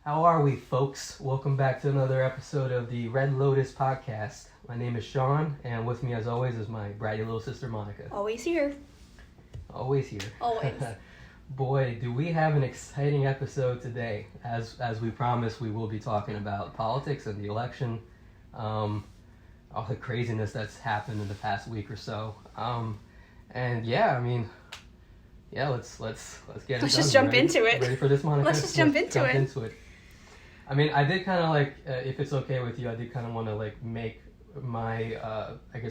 How are we, folks? Welcome back to another episode of the Red Lotus podcast. My name is Sean, and with me, as always, is my bratty little sister, Monica. Always here. Always here. Always. Boy, do we have an exciting episode today. As we promised, we will be talking about politics and the election, all the craziness that's happened in the past week or so. Let's get it done. Let's just jump into it. Ready for this, Monica? Let's just jump into it. I mean, I did kind of if it's okay with you, I did kind of want to make my,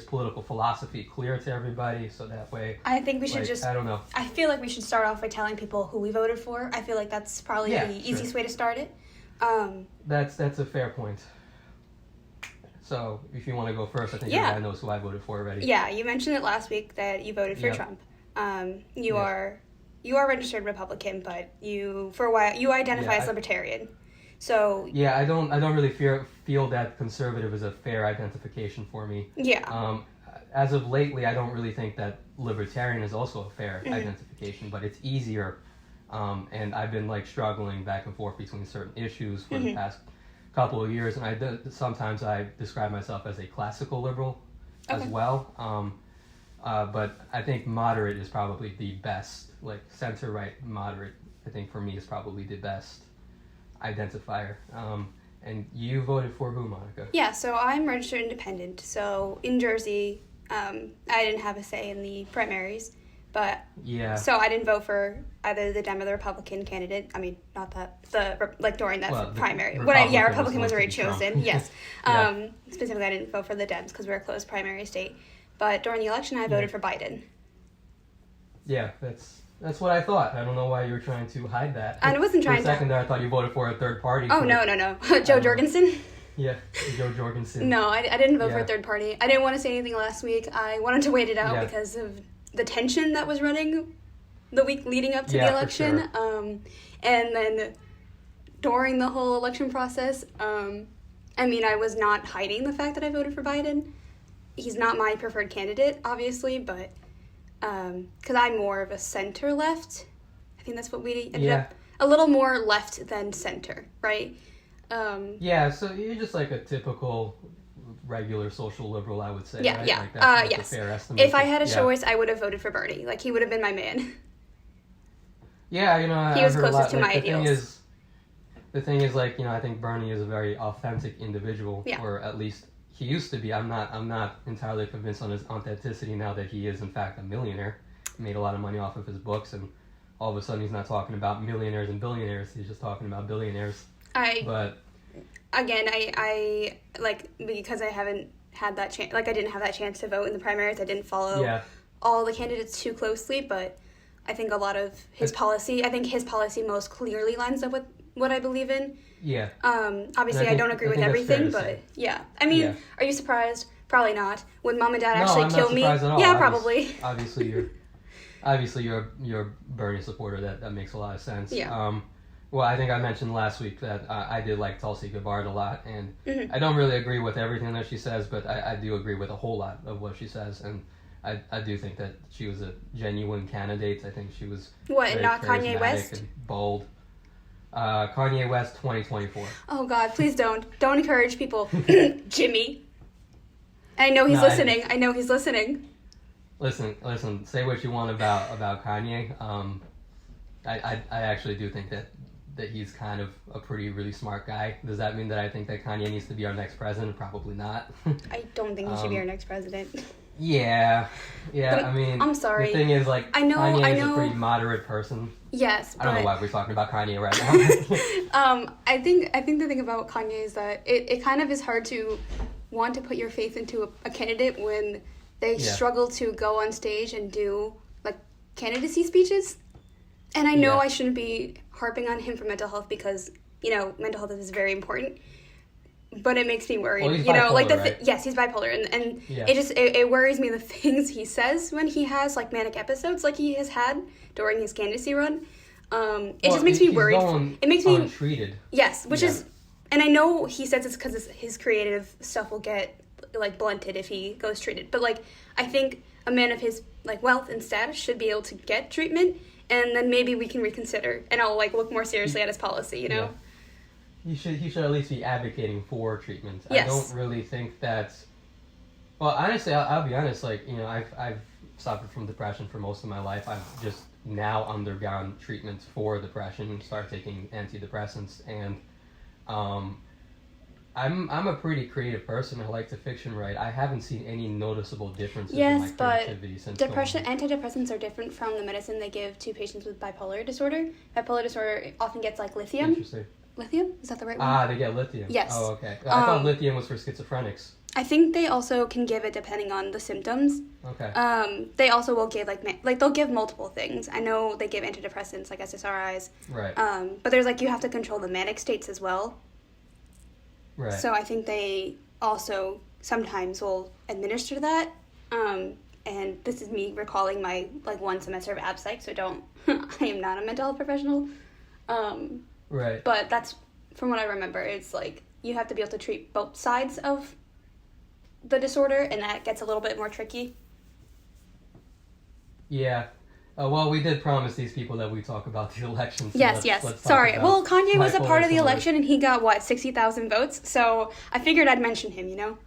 political philosophy clear to everybody, so that way. I think we should I don't know. I feel like we should start off by telling people who we voted for. I feel like that's probably the easiest way to start it. That's a fair point. So, if you want to go first, I think everybody knows who I voted for already. Yeah, you mentioned it last week that you voted for Trump. You are a registered Republican, but you identify as libertarian. So I don't really feel that conservative is a fair identification for me. Yeah. As of lately, I don't really think that libertarian is also a fair identification, but it's easier. And I've been struggling back and forth between certain issues for the past couple of years, and sometimes I describe myself as a classical liberal as well. But I think moderate is probably the best, center-right moderate, I think for me is probably the best identifier. And you voted for who, Monica? Yeah, so I'm registered independent. So in Jersey, I didn't have a say in the primaries, but so I didn't vote for either the Dem or the Republican candidate. I mean, not that during that primary. Republican was already chosen. Yes. Specifically, I didn't vote for the Dems because we're a closed primary state. But during the election, I voted for Biden. Yeah, that's what I thought. I don't know why you were trying to hide that. I wasn't trying to. For a second there, I thought you voted for a third party. Oh, no. Joe Jorgensen? Yeah, Joe Jorgensen. No, I didn't vote for a third party. I didn't want to say anything last week. I wanted to wait it out because of the tension that was running the week leading up to the election. For sure. And then during the whole election process, I was not hiding the fact that I voted for Biden. He's not my preferred candidate, obviously, but because I'm more of a center-left. I think that's what we ended up, a little more left than center, right? So you're just a typical regular social liberal, I would say, yeah, right? Yeah, That's yes. a fair estimate. If I had a choice, I would have voted for Bernie. He would have been my man. Yeah, he was closest to my ideals. The thing is, I think Bernie is a very authentic individual, or at least he used to be. I'm not entirely convinced on his authenticity now that he is in fact a millionaire. He made a lot of money off of his books, and all of a sudden he's not talking about millionaires and billionaires. He's just talking about billionaires. Because I haven't had that chance. I didn't have that chance to vote in the primaries. I didn't follow all the candidates too closely, but I think a lot of his policy. I think his policy most clearly lines up with what I believe in. Yeah. Obviously, I don't agree with everything, but are you surprised? Probably not. Would mom and dad actually kill me? Yeah, probably. Obviously, you're a Bernie supporter. That makes a lot of sense. Yeah. Well, I think I mentioned last week that I did like Tulsi Gabbard a lot, and I don't really agree with everything that she says, but I do agree with a whole lot of what she says, and I do think that she was a genuine candidate. I think she was very not Kanye West and bold. Kanye West 2024. Oh God, please don't encourage people. Jimmy. I know he's listening. I know he's listening. Listen. Say what you want about Kanye. I actually do think that he's kind of a really smart guy. Does that mean that I think that Kanye needs to be our next president? Probably not. I don't think he should be our next president. Yeah. I mean, I'm sorry. The thing is, Kanye is a pretty moderate person. Yes, I don't know why we're talking about Kanye right now. I think the thing about Kanye is that it kind of is hard to want to put your faith into a candidate when they struggle to go on stage and do candidacy speeches. And I know I shouldn't be harping on him for mental health because mental health is very important. But it makes me worried. Well, he's bipolar, right? Yes, he's bipolar, and it worries me the things he says when he has manic episodes like he has had during his candidacy run. It just makes me worried. It makes me untreated. Yes, which is, and I know he says it's because his creative stuff will get blunted if he goes treated. But I think a man of his wealth and status should be able to get treatment, and then maybe we can reconsider, and I'll look more seriously at his policy. he should at least be advocating for treatment. Yes. I don't really think that. Well, honestly, I'll be honest. Like, you know, I've suffered from depression for most of my life. I've just now undergone treatment for depression and started taking antidepressants, and I'm a pretty creative person. I like to fiction write. I haven't seen any noticeable differences in my creativity since antidepressants are different from the medicine they give to patients with bipolar disorder. Bipolar disorder often gets like lithium. Interesting. Lithium? Is that the right one? They get lithium. Yes. Oh, okay. I thought lithium was for schizophrenics. I think they also can give it depending on the symptoms. Okay. They also will give like they'll give multiple things. I know they give antidepressants like SSRIs. Right. But there's like you have to control the manic states as well. Right. So I think they also sometimes will administer that. And this is me recalling my like one semester of ab psych, so don't I am not a mental health professional. Right. But that's from what I remember. It's like you have to be able to treat both sides of the disorder, and that gets a little bit more tricky. Yeah. Well, we did promise these people that we talk about the election. So yes. Sorry. Well, Kanye was a part of the election, and he got, 60,000 votes? So I figured I'd mention him, you know?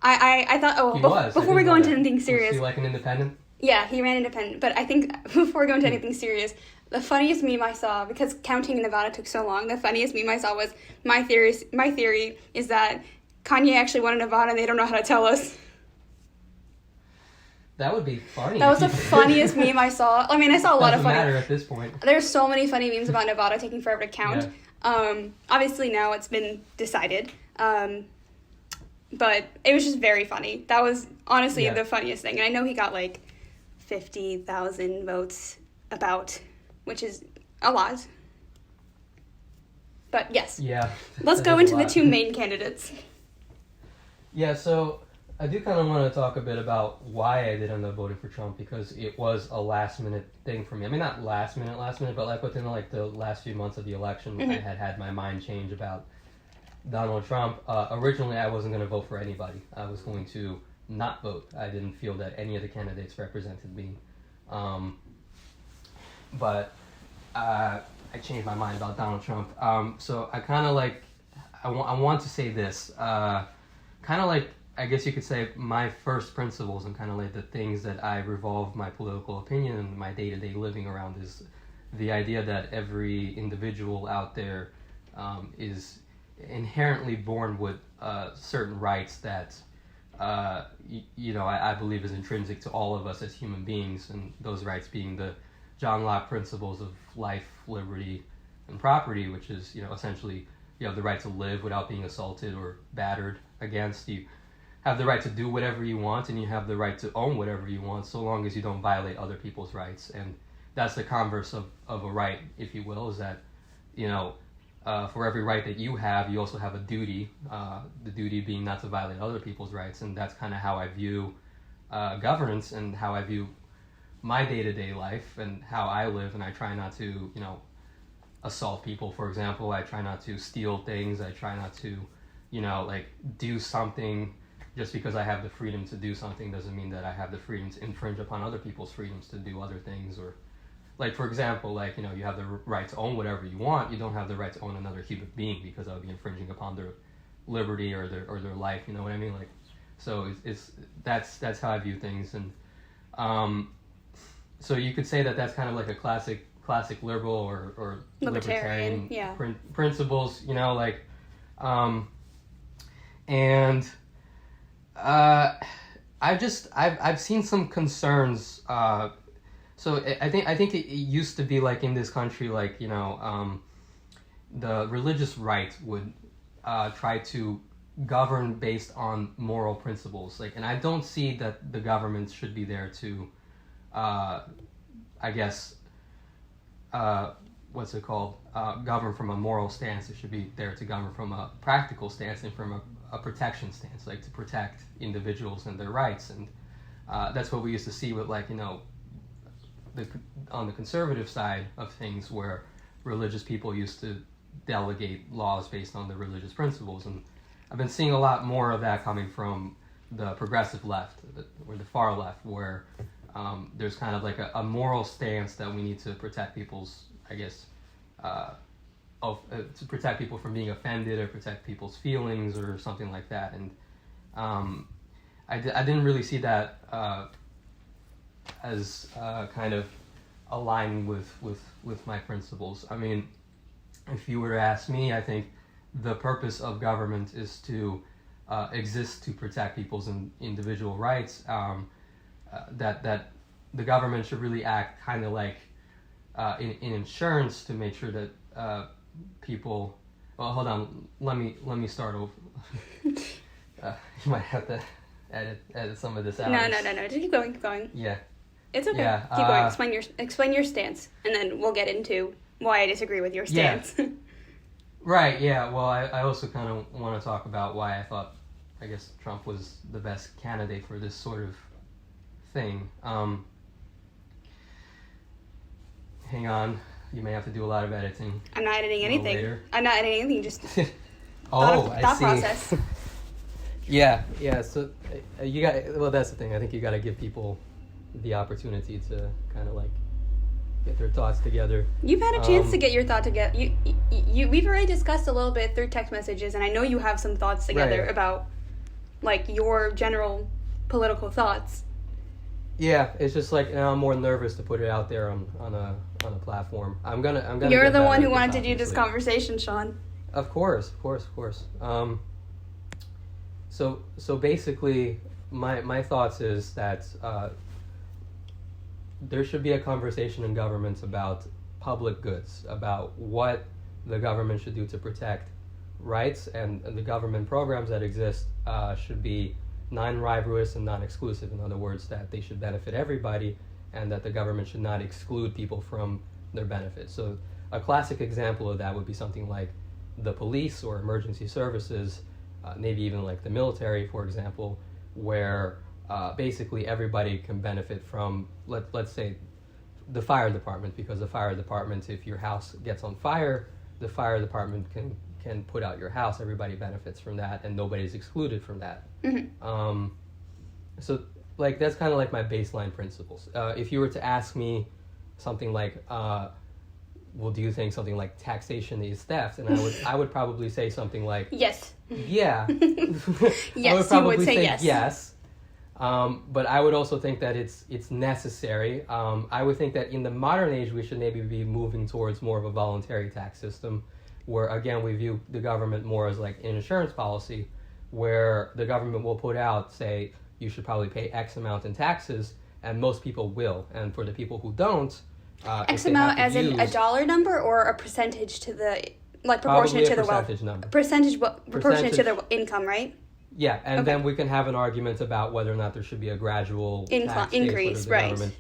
I thought, before we go into anything serious... Was he like an independent? Yeah, he ran independent. But I think before we go into anything serious, the funniest meme I saw, because counting in Nevada took so long, the funniest meme I saw was, my theory is that Kanye actually won in Nevada and they don't know how to tell us. That would be funny. That was the funniest meme I saw. I mean, I saw a lot of funny... Doesn't matter at this point. There's so many funny memes about Nevada taking forever to count. Yeah. Obviously now it's been decided. But it was just very funny. That was honestly the funniest thing. And I know he got 50,000 votes which is a lot. But yes. Yeah. Let's go into the two main candidates. Yeah, so I do kind of want to talk a bit about why I did end up voting for Trump, because it was a last-minute thing for me. I mean, not last minute, but within the last few months of the election, mm-hmm. I had my mind change about Donald Trump. Originally, I wasn't going to vote for anybody. I was going to not vote. I didn't feel that any of the candidates represented me. But I changed my mind about Donald Trump. So I kind of I want to say this. I guess you could say my first principles and kind of the things that I revolve my political opinion and my day-to-day living around is the idea that every individual out there is inherently born with certain rights that I believe is intrinsic to all of us as human beings, and those rights being the John Locke principles of life, liberty, and property, which is essentially you have the right to live without being assaulted or battered against. You have the right to do whatever you want, and you have the right to own whatever you want, so long as you don't violate other people's rights. And that's the converse of a right, if you will, is that, for every right that you have, you also have a duty, the duty being not to violate other people's rights. And that's kind of how I view governance and how I view my day-to-day life and how I live. And I try not to, assault people, for example. I try not to steal things. I try not to, do something. Just because I have the freedom to do something doesn't mean that I have the freedom to infringe upon other people's freedoms to do other things. Or, for example, you have the right to own whatever you want. You don't have the right to own another human being, because that would be infringing upon their liberty or their life. You know what I mean? So that's how I view things. And so you could say that that's kind of like a classic liberal or libertarian principles. And I've seen some concerns. So I think it used to be in this country, the religious right would try to govern based on moral principles. And I don't see that the government should be there to, govern from a moral stance. It should be there to govern from a practical stance and from a protection stance, to protect individuals and their rights. And that's what we used to see with on the conservative side of things, where religious people used to delegate laws based on the religious principles. And I've been seeing a lot more of that coming from the progressive left, or the far left, where there's kind of a moral stance that we need to protect people's, to protect people from being offended or protect people's feelings or something like that. And I didn't really see that as kind of aligning with my principles. I mean, if you were to ask me, I think the purpose of government is to exist to protect people's individual rights. That the government should really act kind of like in insurance to make sure that people. Well, hold on. Let me start over. You might have to edit some of this out. No. Just keep going. Yeah. It's okay. Yeah, keep going. Explain your stance, and then we'll get into why I disagree with your stance. Yeah. Right. Yeah. Well, I also kind of want to talk about why I guess Trump was the best candidate for this sort of thing. Hang on. You may have to do a lot of editing. I'm not editing anything. Later. I'm not editing anything. Just I see. Process. Yeah. So you got. Well, that's the thing. I think you got to give people the opportunity to kind of like get their thoughts together. You've had a chance to get your thought together. We've already discussed a little bit through text messages, and I know you have some thoughts together about like your general political thoughts. Yeah, it's just like I'm more nervous to put it out there on a platform. I'm gonna. You're the one who wanted to do this conversation, Sean. Of course. So basically, my thoughts is that there should be a conversation in governments about public goods, about what the government should do to protect rights, and the government programs that exist should be non-rivalrous and non-exclusive. In other words, that they should benefit everybody, and that the government should not exclude people from their benefits. So a classic example of that would be something like the police or emergency services, maybe even like the military, for example, where basically everybody can benefit from, let's say, the fire department, because the fire department, if your house gets on fire, the fire department can put out your house. Everybody benefits from that, and nobody's excluded from that. Mm-hmm. So like that's kind of like my baseline principles. If you were to ask me something like, well, do you think something like taxation is theft? And I would probably say something like, yes. Yeah. Yes, I would probably you would say yes. But I would also think that it's necessary. I would think that in the modern age, we should maybe be moving towards more of a voluntary tax system, where, again, we view the government more as like an insurance policy, where the government will put out, say, you should probably pay X amount in taxes, and most people will. And for the people who don't, X amount as in a dollar number or a percentage to the, like, proportionate to the wealth? Proportionate to their income, right? Yeah, and then we can have an argument about whether or not there should be a gradual tax increase, right? Government.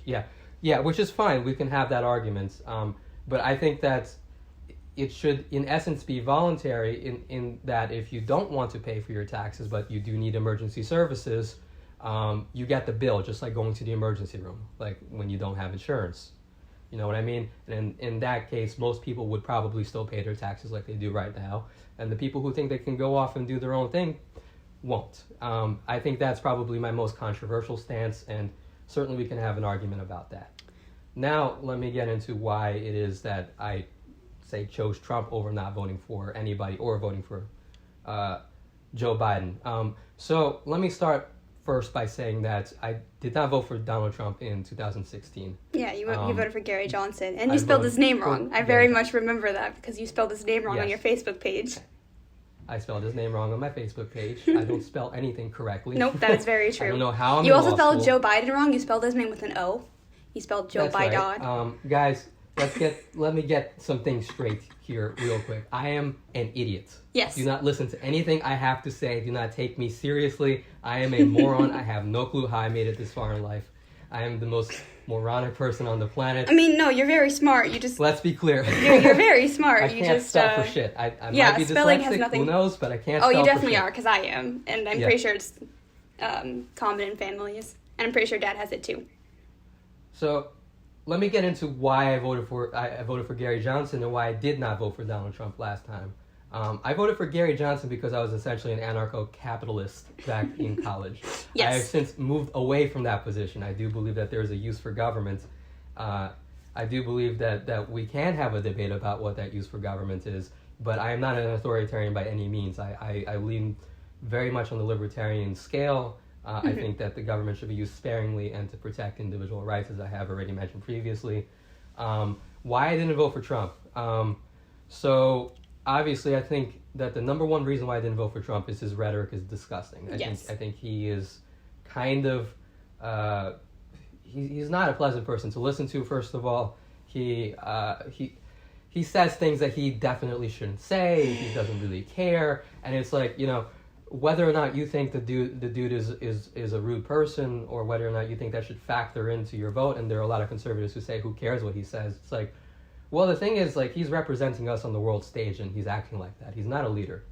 Yeah, which is fine. We can have that argument. But I think that it should, in essence, be voluntary in that if you don't want to pay for your taxes, but you do need emergency services, you get the bill, just like going to the emergency room, like when you don't have insurance. You know what I mean? And in that case, most people would probably still pay their taxes like they do right now. And the people who think they can go off and do their own thing won't. I think that's probably my most controversial stance, and certainly we can have an argument about that. Now, let me get into why it is that I say chose Trump over not voting for anybody or voting for Joe Biden. So let me start first by saying that I did not vote for Donald Trump in 2016. Yeah, you voted for Gary Johnson, and you spelled his name wrong. I very much remember that because you spelled his name wrong on your Facebook page. I spelled his name wrong on my Facebook page. I don't spell anything correctly. Nope, that is very true. I don't know how I'm You also spelled Joe Biden wrong. You spelled his name with an O. You spelled Joe Biden. Right. Guys, let me get some things straight here real quick. I am an idiot. Yes. Do not listen to anything I have to say. Do not take me seriously. I am a moron. I have no clue how I made it this far in life. I am the most moronic person on the planet. I mean, no, you're very smart. You just... Let's be clear. You're very smart. I can't spell for shit. I might be spelling dyslexic, has nothing... who knows, but I can't spell for shit. Oh, you definitely are, because I am. And I'm pretty sure it's common in families. And I'm pretty sure Dad has it too. So, let me get into why I voted for Gary Johnson and why I did not vote for Donald Trump last time. I voted for Gary Johnson because I was essentially an anarcho-capitalist back in college. Yes. I have since moved away from that position. I do believe that there is a use for government. I do believe that we can have a debate about what that use for government is, but I am not an authoritarian by any means. I lean very much on the libertarian scale. I think that the government should be used sparingly and to protect individual rights, as I have already mentioned previously. Why I didn't vote for Trump? So obviously, I think that the number one reason why I didn't vote for Trump is his rhetoric is disgusting. I think he is kind of he's not a pleasant person to listen to. First of all, he says things that he definitely shouldn't say. He doesn't really care, and it's like, whether or not you think the dude is a rude person, or whether or not you think that should factor into your vote. And there are a lot of conservatives who say, who cares what he says? It's like, well, the thing is, like, he's representing us on the world stage and he's acting like that. He's not a leader.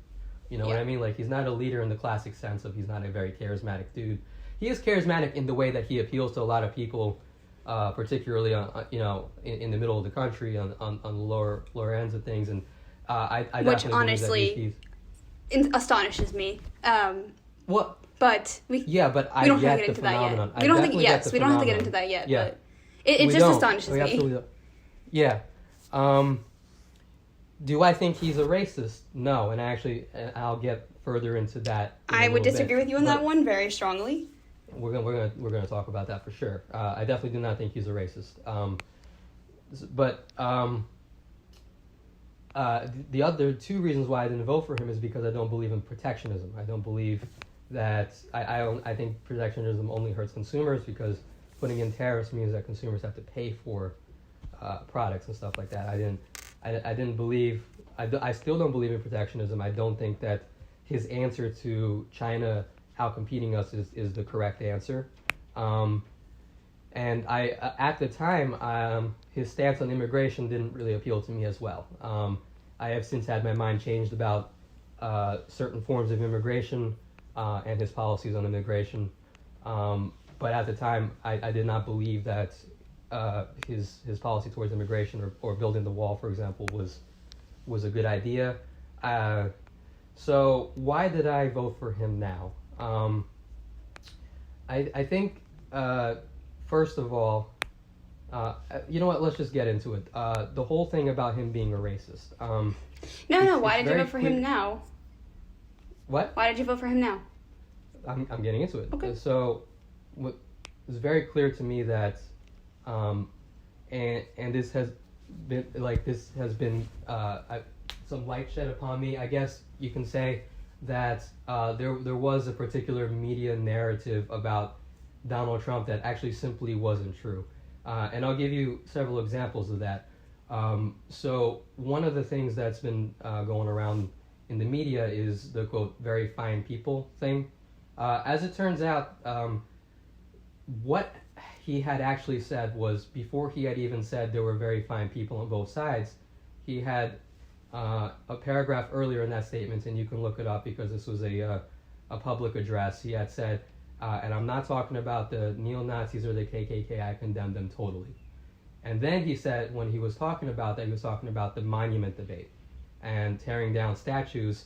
You know what I mean? Like, he's not a leader in the classic sense of he's not a very charismatic dude. He is charismatic in the way that he appeals to a lot of people, particularly in the middle of the country, on the lower ends of things. And I which honestly astonishes me. What? But we don't have to get into that yet. We don't have to get into that yet. Yeah. But it just astonishes me. Absolutely don't. Yeah. Do I think he's a racist? No, and I'll get further into that. I would disagree with you on that one very strongly. We're gonna talk about that for sure. I definitely do not think he's a racist. The other two reasons why I didn't vote for him is because I don't believe in protectionism. I don't believe that I think protectionism only hurts consumers, because putting in tariffs means that consumers have to pay for products and stuff like that. I didn't believe. I still don't believe in protectionism. I don't think that his answer to China outcompeting us is the correct answer. And at the time, his stance on immigration didn't really appeal to me as well. I have since had my mind changed about certain forms of immigration and his policies on immigration. But at the time, I did not believe that his policy towards immigration or building the wall, for example, was a good idea. So why did I vote for him now? I think, first of all, you know what? Let's just get into it. The whole thing about him being a racist. Why did you vote for him now? What? Why did you vote for him now? I'm getting into it. Okay. So, it's very clear to me that, and this has been some light shed upon me. I guess you can say that there was a particular media narrative about Donald Trump that actually simply wasn't true. And I'll give you several examples of that. So one of the things that's been going around in the media is the, quote, very fine people thing. As it turns out, what he had actually said was, before he had even said there were very fine people on both sides, he had a paragraph earlier in that statement, and you can look it up because this was a public address. He had said, and I'm not talking about the neo-Nazis or the KKK, I condemn them totally. And then he said, when he was talking about that, he was talking about the monument debate and tearing down statues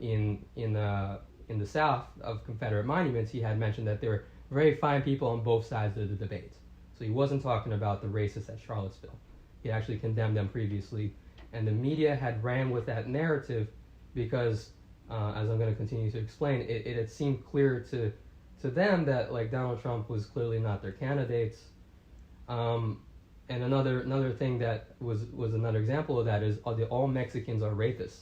in the South of Confederate monuments. He had mentioned that there were very fine people on both sides of the debate. So he wasn't talking about the racists at Charlottesville. He actually condemned them previously. And the media had ran with that narrative because, as I'm going to continue to explain, it had seemed clear to them that, like, Donald Trump was clearly not their candidates. And another thing that was another example of that is all Mexicans are rapists.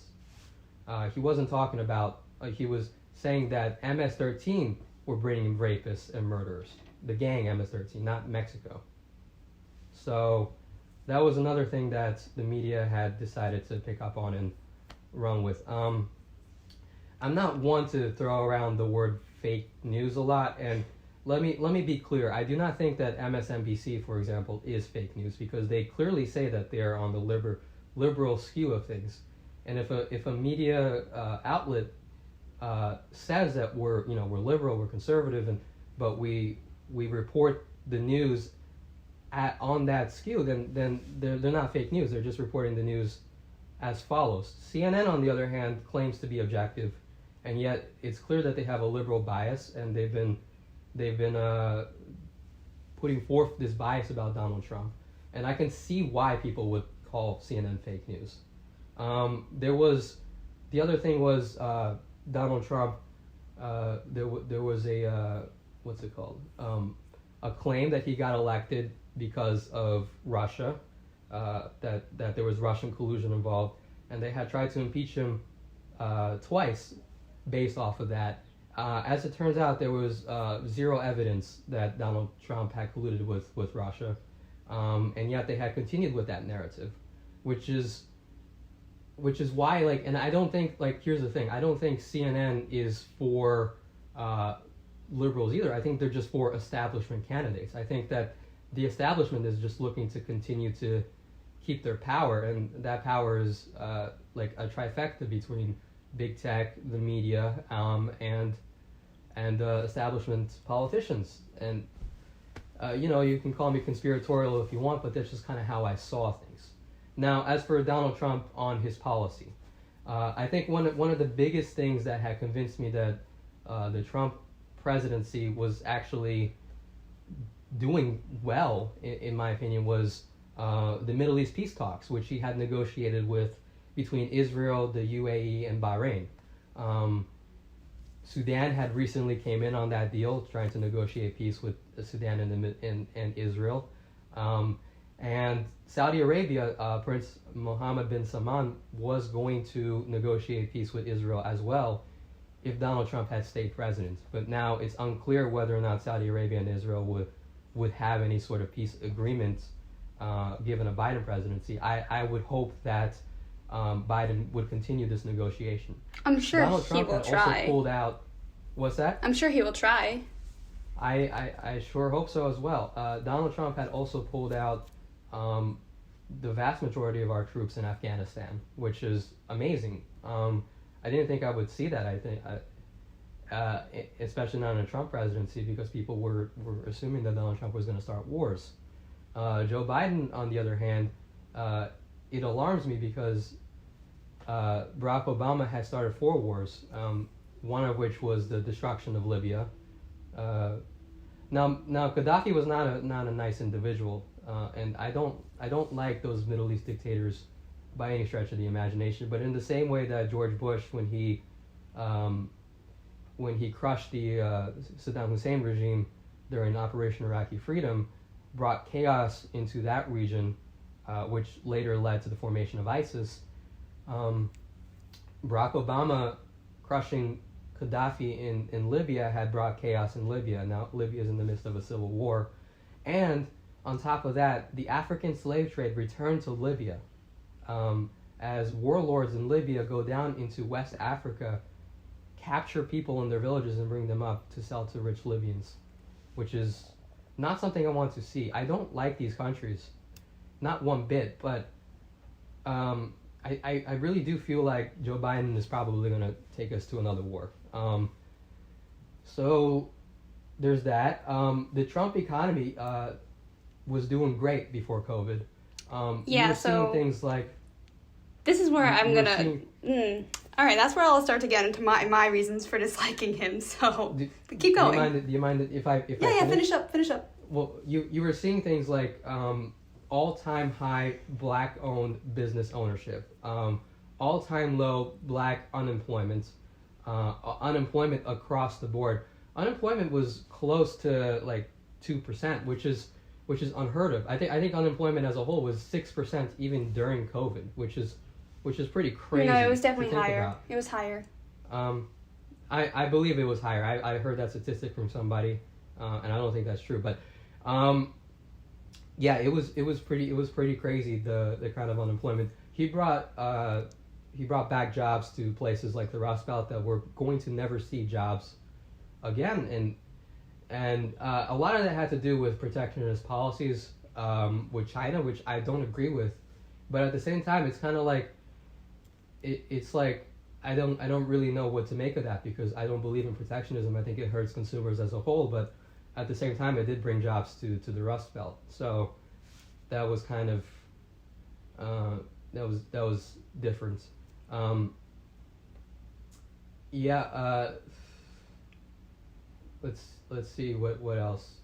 He wasn't talking about, he was saying that MS-13 were bringing rapists and murderers. The gang MS-13, not Mexico. So that was another thing that the media had decided to pick up on and run with. I'm not one to throw around the word fake news a lot, and let me be clear. I do not think that MSNBC, for example, is fake news, because they clearly say that they are on the liberal skew of things. And if a media outlet says that we're liberal, we're conservative, but we report the news on that skew, then they're not fake news. They're just reporting the news as follows. CNN, on the other hand, claims to be objective, and yet it's clear that they have a liberal bias, and they've been putting forth this bias about Donald Trump. and I can see why people would call CNN fake news. The other thing was Donald Trump. There was a what's it called? A claim that he got elected because of Russia, that there was Russian collusion involved, and they had tried to impeach him twice based off of that. As it turns out, there was zero evidence that Donald Trump had colluded with Russia, and yet they had continued with that narrative, which is why, like, and I don't think, like, here's the thing, I don't think CNN is for liberals either. I think they're just for establishment candidates. I think that the establishment is just looking to continue to keep their power, and that power is like a trifecta between big tech, the media, and establishment politicians. And you can call me conspiratorial if you want, but that's just kind of how I saw things. Now, as for Donald Trump on his policy, I think one of the biggest things that had convinced me that the Trump presidency was actually doing well, in my opinion, was the Middle East peace talks, which he had negotiated between Israel, the UAE, and Bahrain. Sudan had recently came in on that deal, trying to negotiate peace with Sudan and Israel. And Saudi Arabia, Prince Mohammed bin Salman was going to negotiate peace with Israel as well if Donald Trump had stayed president. But now it's unclear whether or not Saudi Arabia and Israel would have any sort of peace agreement given a Biden presidency. I would hope that Biden would continue this negotiation. I'm sure Donald Trump he will had try. Also pulled out. What's that? I'm sure he will try. I sure hope so as well. Donald Trump had also pulled out the vast majority of our troops in Afghanistan, which is amazing. I didn't think I would see that. I think, especially not in a Trump presidency, because people were assuming that Donald Trump was going to start wars. Joe Biden, on the other hand, it alarms me because Barack Obama had started 4 wars, one of which was the destruction of Libya. Now Gaddafi was not a nice individual, and I don't like those Middle East dictators by any stretch of the imagination. But in the same way that George Bush, when he crushed the Saddam Hussein regime during Operation Iraqi Freedom, brought chaos into that region, which later led to the formation of ISIS. Barack Obama crushing Gaddafi in Libya had brought chaos in Libya. Now Libya is in the midst of a civil war. And on top of that, the African slave trade returned to Libya as warlords in Libya go down into West Africa, capture people in their villages and bring them up to sell to rich Libyans, which is not something I want to see. I don't like these countries, not one bit, but I really do feel like Joe Biden is probably going to take us to another war. So there's that. The Trump economy was doing great before COVID. Yeah, seeing things like... This is where I'm going to... All right, that's where I'll start to get into my reasons for disliking him. So keep going. Do you mind if I finish up. Well, you were seeing things like all-time high black-owned business ownership, all-time low black unemployment, unemployment across the board. Unemployment was close to like 2%, which is unheard of. I think unemployment as a whole was 6% even during COVID, which is pretty crazy. No, it was definitely higher. About. It was higher. I believe it was higher. I heard that statistic from somebody, and I don't think that's true. But yeah, it was pretty crazy, the kind of unemployment. He brought back jobs to places like the Rust Belt that were going to never see jobs again, and a lot of that had to do with protectionist policies with China, which I don't agree with. But at the same time, it's kind of like it's like I don't really know what to make of that, because I don't believe in protectionism. I think it hurts consumers as a whole, but at the same time, it did bring jobs to the Rust Belt. So that was kind of that was different. Let's see what else.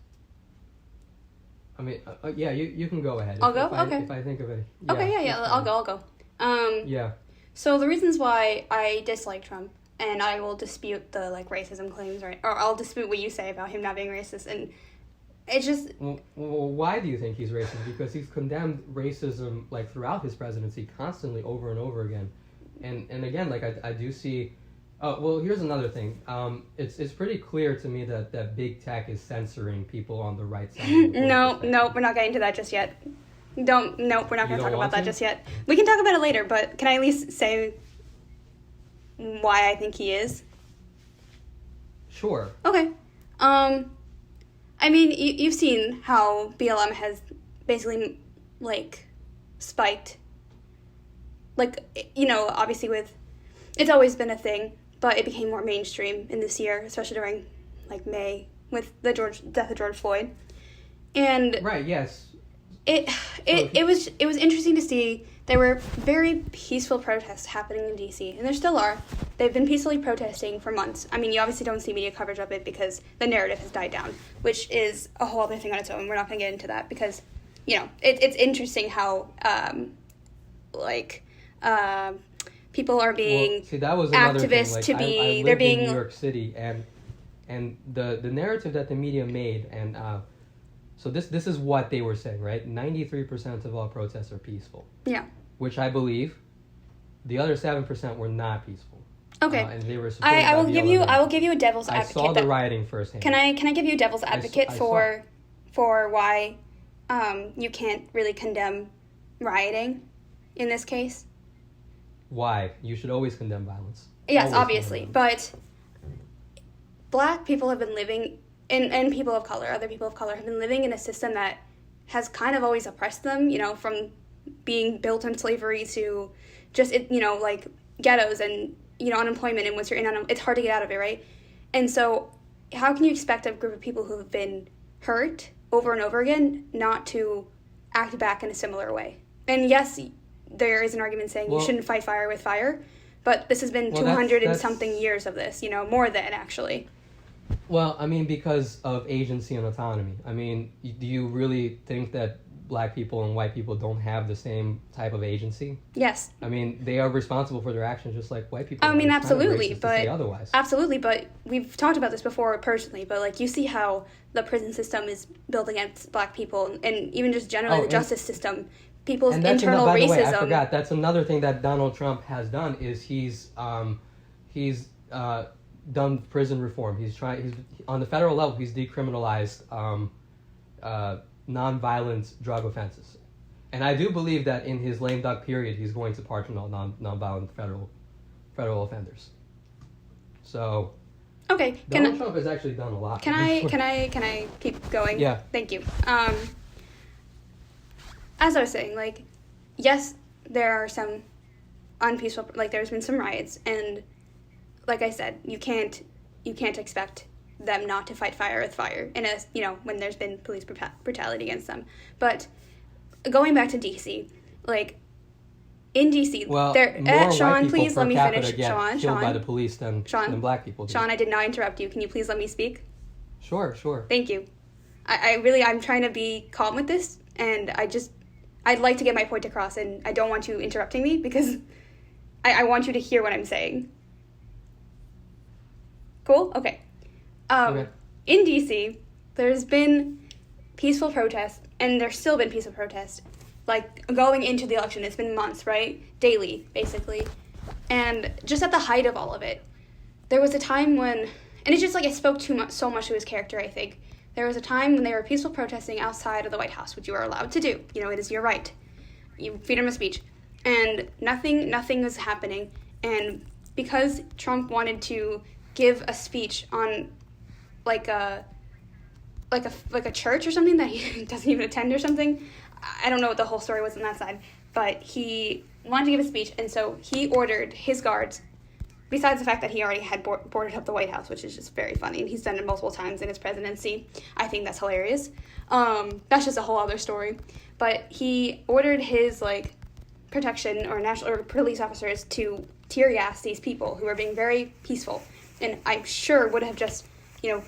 I mean, yeah, you can go ahead. I'll go? Okay. If I think of it. Okay, I'll go. Yeah. So the reasons why I dislike Trump, and I will dispute the, like, racism claims, right? Or I'll dispute what you say about him not being racist, and it's just... Well, why do you think he's racist? Because he's condemned racism, like, throughout his presidency, constantly, over and over again. And again, like, I do see... well, here's another thing. It's pretty clear to me that big tech is censoring people on the right side. No, we're not getting to that just yet. We're not going to talk about that just yet. We can talk about it later, but can I at least say why I think he is? Sure. Okay. I mean, you've seen how BLM has basically, like, spiked. Like, you know, obviously it's always been a thing, but it became more mainstream in this year, especially during, like, May with the death of George Floyd. And right, yes. It was interesting to see. There were very peaceful protests happening in DC, and there still are. They've been peacefully protesting for months. I mean, you obviously don't see media coverage of it because the narrative has died down, which is a whole other thing on its own. We're not going to get into that because, you know, it's interesting how, people are being that was activists like, to be. I they're lived being in New York City, and the narrative that the media made, and so this is what they were saying, right? 93% of all protests are peaceful. Yeah. Which I believe. The other 7% were not peaceful. Okay. And they were I will give you a devil's advocate. I saw the rioting firsthand. Can I give you a devil's advocate for why you can't really condemn rioting in this case? Why? You should always condemn violence. Yes, obviously, but Black people have been living, and people of color, other people of color, have been living in a system that has kind of always oppressed them, you know, from being built on slavery to just, you know, like, ghettos and, you know, unemployment, and once you're in, it's hard to get out of it, right? And so how can you expect a group of people who have been hurt over and over again not to act back in a similar way? And yes, there is an argument saying you shouldn't fight fire with fire, but this has been 200 and something years of this, you know, more than actually. Well, I mean, because of agency and autonomy. I mean, do you really think that Black people and white people don't have the same type of agency? Yes. I mean, they are responsible for their actions just like white people. I mean, absolutely, but otherwise. Absolutely, but we've talked about this before personally, but, like, you see how the prison system is built against Black people, and even just generally the justice system, people's internal racism. By the way, I forgot, that's another thing that Donald Trump has done is he's done prison reform. He's on the federal level, he's decriminalized non-violent drug offenses. And I do believe that in his lame duck period, he's going to pardon all non-violent federal offenders. So, okay, Donald Trump has actually done a lot. Can I keep going? Yeah. Thank you. As I was saying, like, yes, there are some unpeaceful, like, there's been some riots, and like I said, you can't expect them not to fight fire with fire in a, you know, when there's been police brutality against them. But going back to DC, like, in DC, well, Sean, please let me finish. Sean, by the police than Black people do. Sean, I did not interrupt you. Can you please let me speak? Sure. Thank you. I'm trying to be calm with this, and I'd like to get my point across, and I don't want you interrupting me because I want you to hear what I'm saying. Cool? Okay. Okay. In DC, there's been peaceful protests, and there's still been peaceful protests. Like, going into the election, it's been months, right? Daily, basically. And just at the height of all of it, there was a time when, and it's just like it spoke so much to his character, I think. There was a time when they were peaceful protesting outside of the White House, which you are allowed to do. You know, it is your right. Freedom of speech. And nothing was happening. And because Trump wanted to give a speech on like a church or something that he doesn't even attend or something. I don't know what the whole story was on that side, but he wanted to give a speech, and so he ordered his guards, besides the fact that he already had boarded up the White House, which is just very funny, and he's done it multiple times in his presidency. I think that's hilarious. That's just a whole other story. But he ordered his, like, protection or police officers to tear gas these people who were being very peaceful, and I'm sure would have just, you know,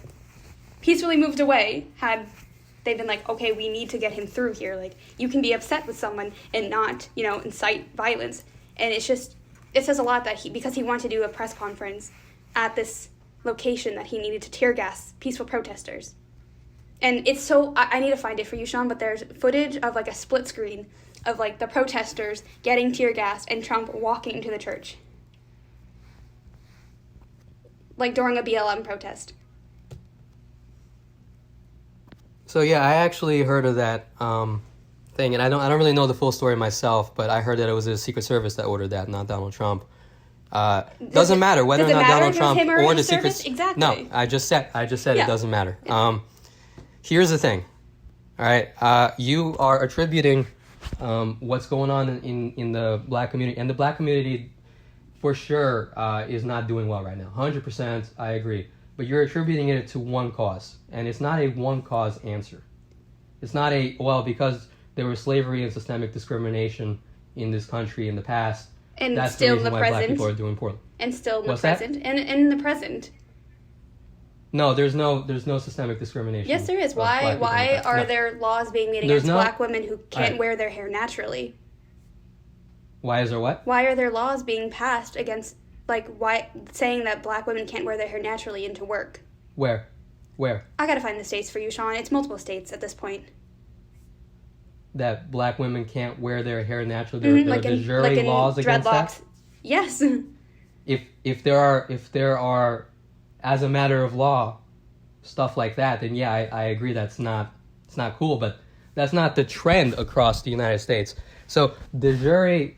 peacefully moved away had they've been like, okay, we need to get him through here. Like, you can be upset with someone and not, incite violence. And it says a lot that because he wanted to do a press conference at this location, that he needed to tear gas peaceful protesters. And it's so, I need to find it for you, Sean, but there's footage of, like, a split screen of, like, the protesters getting tear gas and Trump walking into the church. Like, during a BLM protest. So, yeah, I actually heard of that thing, and I don't really know the full story myself, but I heard that it was the Secret Service that ordered that, not Donald Trump. Doesn't matter whether or not Donald Trump or the Secret... Exactly. No, I just said Yeah. It doesn't matter. Here's the thing, all right? You are attributing what's going on in the black community, and the black community for sure is not doing well right now. 100%, I agree. But you're attributing it to one cause, and it's not a one cause answer. It's not because there was slavery and systemic discrimination in this country in the past. And that's still the reason in the why present. black people are doing poorly. And still in the What's present. that? And in the present. No, there's no systemic discrimination. Yes, there is. Why are there laws being made against black women who can't wear their hair naturally? Why is there what? Why are there laws being passed against, saying that black women can't wear their hair naturally into work? Where? I gotta find the states for you, Sean. It's multiple states at this point. That black women can't wear their hair naturally. There are de jure laws against that? Yes. If there are, as a matter of law, stuff like that, then yeah, I agree it's not cool, but that's not the trend across the United States. So de jure,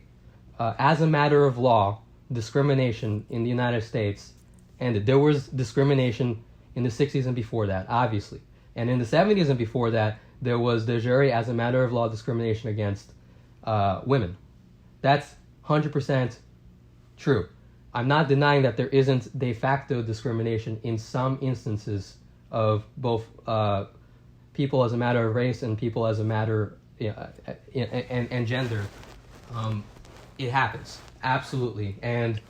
as a matter of law, discrimination in the United States, and there was discrimination in the 60s and before that, obviously. And in the 70s and before that, there was de jure, as a matter of law, discrimination against women. That's 100% true. I'm not denying that there isn't de facto discrimination in some instances of both people as a matter of race and people as a matter and gender. It happens, absolutely, and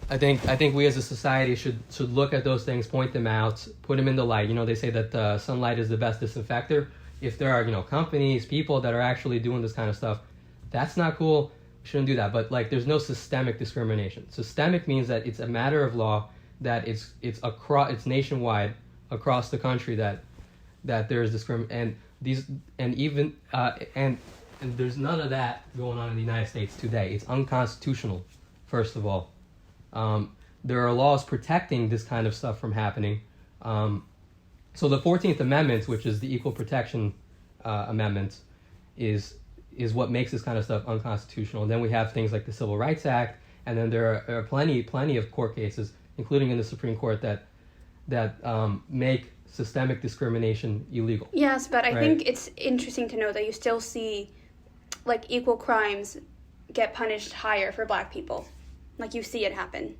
I think we as a society should look at those things, point them out, put them in the light. They say that sunlight is the best disinfector. If there are companies, people that are actually doing this kind of stuff, that's not cool. We shouldn't do that. But there's no systemic discrimination. Systemic means that it's a matter of law, that it's nationwide across the country that there is discrimination, and there's none of that going on in the United States today. It's unconstitutional, first of all. There are laws protecting this kind of stuff from happening. So the 14th Amendment, which is the Equal Protection Amendment, is what makes this kind of stuff unconstitutional. And then we have things like the Civil Rights Act, and then there are plenty of court cases, including in the Supreme Court, that make systemic discrimination illegal. Yes, but I think it's interesting to know that you still see equal crimes get punished higher for black people. You see it happen.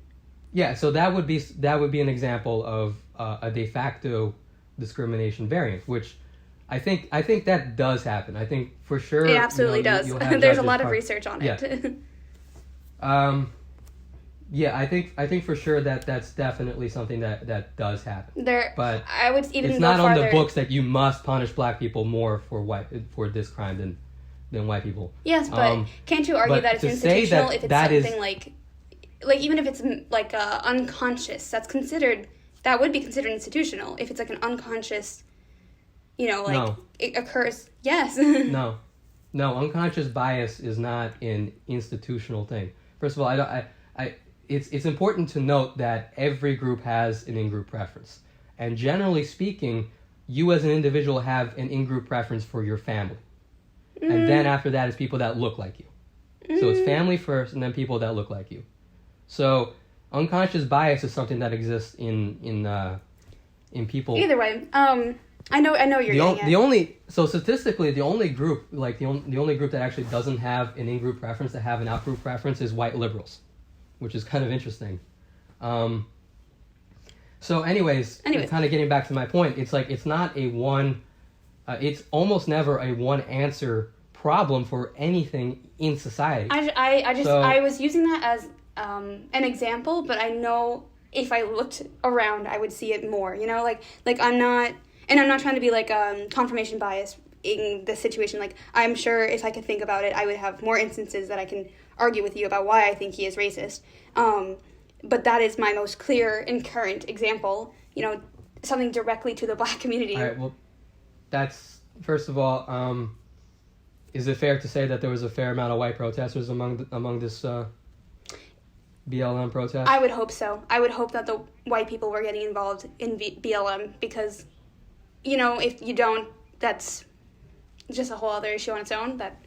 Yeah, so that would be an example of a de facto discrimination variant, which I think that does happen. I think for sure it absolutely does. There's a lot of research on it. Yeah, I think for sure that's definitely something that does happen. But I would even it's go not farther. On the books that you must punish black people more for this crime than white people. Yes, but can't you argue that it's institutional if it's something even if it's unconscious, that would be considered institutional if it's an unconscious, No. it occurs. Yes. No, unconscious bias is not an institutional thing. First of all, it's important to note that every group has an in-group preference, and generally speaking, you as an individual have an in-group preference for your family, and then after that is people that look like you. So it's family first, and then people that look like you. So unconscious bias is something that exists in people. Either way, I know you're getting at. So statistically, the only group the only group that actually doesn't have an in-group preference, that have an out-group preference, is white liberals, which is kind of interesting. So anyways, kind of getting back to my point, it's not a one. It's almost never a one answer problem for anything in society. I was using that as an example, but I know if I looked around, I would see it more. I'm not. and I'm not trying to be like confirmation bias in this situation. Like, I'm sure if I could think about it, I would have more instances that I can argue with you about why I think he is racist. But that is my most clear and current example, something directly to the Black community. All right, well, that's, first of all, is it fair to say that there was a fair amount of white protesters among this BLM protest? I would hope so. I would hope that the white people were getting involved in BLM because, if you don't, that's just a whole other issue on its own that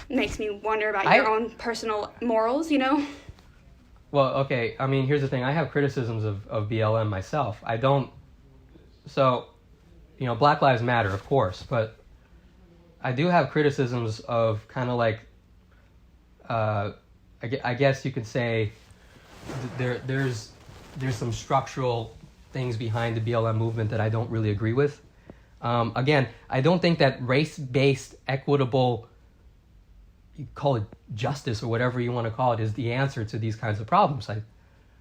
makes me wonder about your own personal morals, Well, okay, I mean, here's the thing. I have criticisms of BLM myself. I don't... So, Black Lives Matter, of course, but I do have criticisms of kind of like... I guess you could say there's some structural things behind the BLM movement that I don't really agree with. Again, I don't think that race-based, equitable, you call it justice or whatever you want to call it, is the answer to these kinds of problems.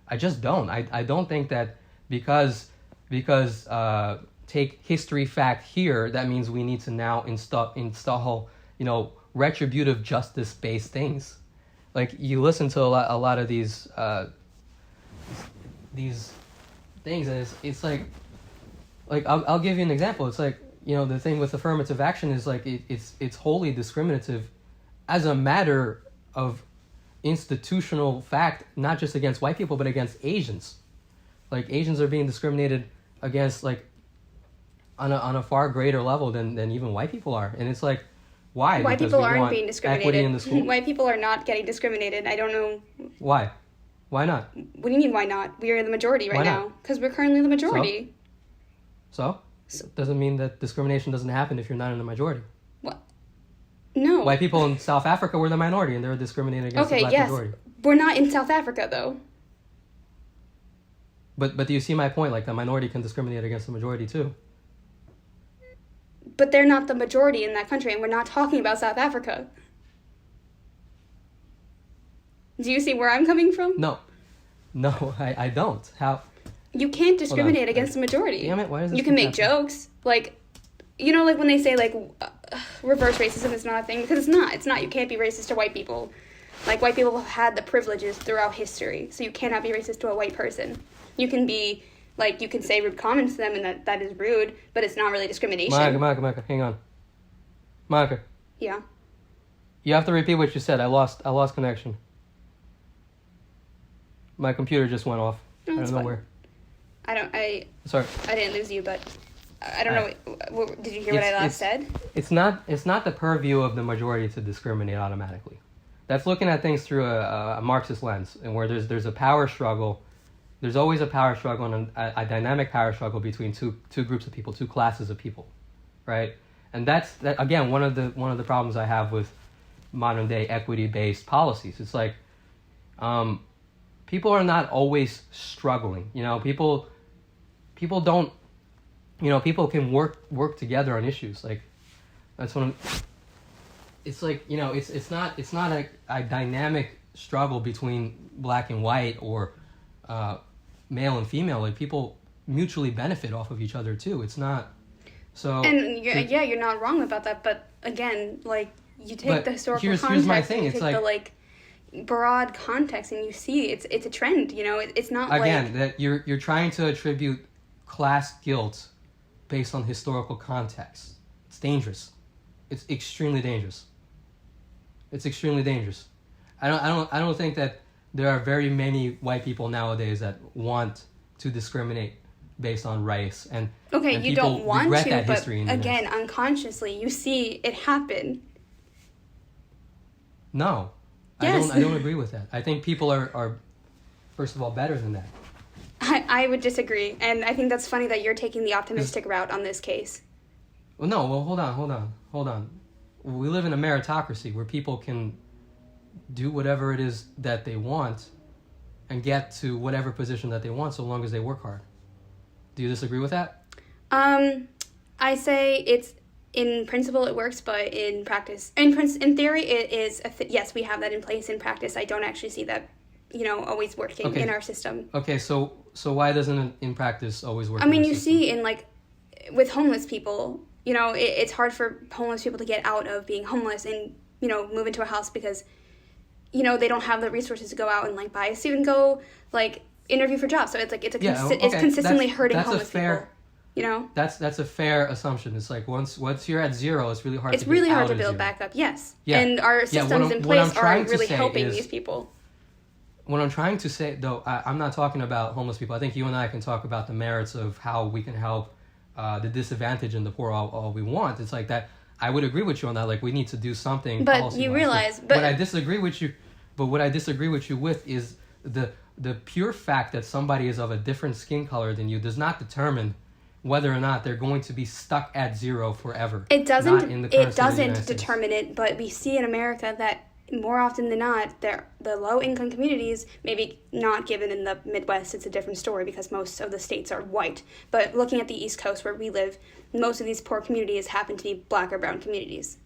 I just don't. I don't think that because take history fact here, that means we need to now install retributive justice-based things. Like, you listen to a lot of these things, and it's like I'll give you an example. It's like, the thing with affirmative action is like it's wholly discriminative as a matter of institutional fact, not just against white people but against Asians. Like, Asians are being discriminated against like on a far greater level than even white people are, and it's like, why? White Because people we aren't want being discriminated. equity in the school? White people are not getting discriminated. I don't know. Why? Why not? What do you mean, why not? We are the majority right now. Because we're currently the majority. So? Doesn't mean that discrimination doesn't happen if you're not in the majority. What? No. White people in South Africa were the minority, and they were discriminated against the black majority. We're not in South Africa, though. But do you see my point? Like, the minority can discriminate against the majority, too. But they're not the majority in that country, and we're not talking about South Africa. Do you see where I'm coming from? No, I don't. How? You can't discriminate against the majority. Damn it, why does this You can make happen? jokes. Like, like when they say, like, reverse racism is not a thing. Because it's not. It's not. You can't be racist to white people. Like, white people have had the privileges throughout history, so you cannot be racist to a white person. You can be... Like, you can say rude comments to them, and that is rude, but it's not really discrimination. Monica, hang on. Monica. Yeah. You have to repeat what you said. I lost connection. My computer just went off. I don't know where. Sorry. I didn't lose you, but I don't know. Did you hear what I last said? It's not the purview of the majority to discriminate automatically. That's looking at things through a Marxist lens, and where there's a power struggle. There's always a power struggle and a dynamic power struggle between two groups of people, two classes of people, right? And that's again one of the problems I have with modern day equity-based policies. It's like people are not always struggling. People don't. People can work together on issues. Like, that's when it's like, it's not a dynamic struggle between black and white or male and female. Like, people mutually benefit off of each other too. It's not so. And you're not wrong about that. But again, like, you take the historical context, here's my thing. It's like the broad context, and you see it's a trend. It's not again that you're trying to attribute class guilt based on historical context. It's dangerous. It's extremely dangerous. I don't think that there are very many white people nowadays that want to discriminate based on race, and you don't want regret to, that but history again, unconsciously, you see it happen. No, yes. I don't agree with that. I think people are first of all better than that. I would disagree, and I think that's funny that you're taking the optimistic route on this case. Well, no. Well, hold on. We live in a meritocracy where people can do whatever it is that they want and get to whatever position that they want so long as they work hard. Do you disagree with that? I say it's, in principle it works, but in practice, in theory it is, yes, we have that in place. In practice, I don't actually see that, always working in our system. Okay, so why doesn't it in practice always work? I mean, you see in, like, with homeless people, it's hard for homeless people to get out of being homeless and, move into a house because, they don't have the resources to go out and, like, buy a suit and go, like, interview for jobs. So it's, like, it's consistently hurting homeless people. That's a fair assumption. It's like once you're at zero, it's really hard to build zero. back up. Yes. Yeah. And our systems in place aren't really helping these people. What I'm trying to say, though, I'm not talking about homeless people. I think you and I can talk about the merits of how we can help the disadvantaged and the poor all we want. It's like that. I would agree with you on that. Like, we need to do something. But you realize, what I disagree with you. But what I disagree with you with is the pure fact that somebody is of a different skin color than you does not determine whether or not they're going to be stuck at zero forever. It doesn't determine it, but we see in America that more often than not, the low-income communities, maybe not given in the Midwest, it's a different story because most of the states are white. But looking at the East Coast where we live, most of these poor communities happen to be black or brown communities.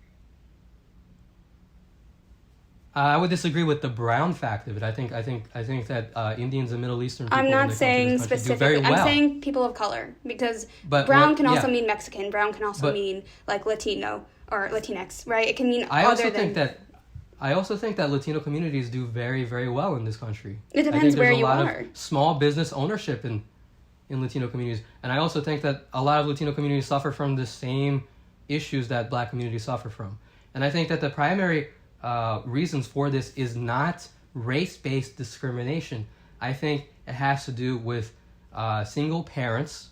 I would disagree with the brown fact of it. I think that Indians and Middle Eastern people I'm not saying specifically. Do very well. I'm saying people of color because brown can also mean Mexican. Brown can also mean like Latino or Latinx, right? It can mean I also think that Latino communities do very, very well in this country. It depends where you are. There's a lot of small business ownership in Latino communities, and I also think that a lot of Latino communities suffer from the same issues that Black communities suffer from. And I think that the primary reasons for this is not race-based discrimination. I think it has to do with single parents,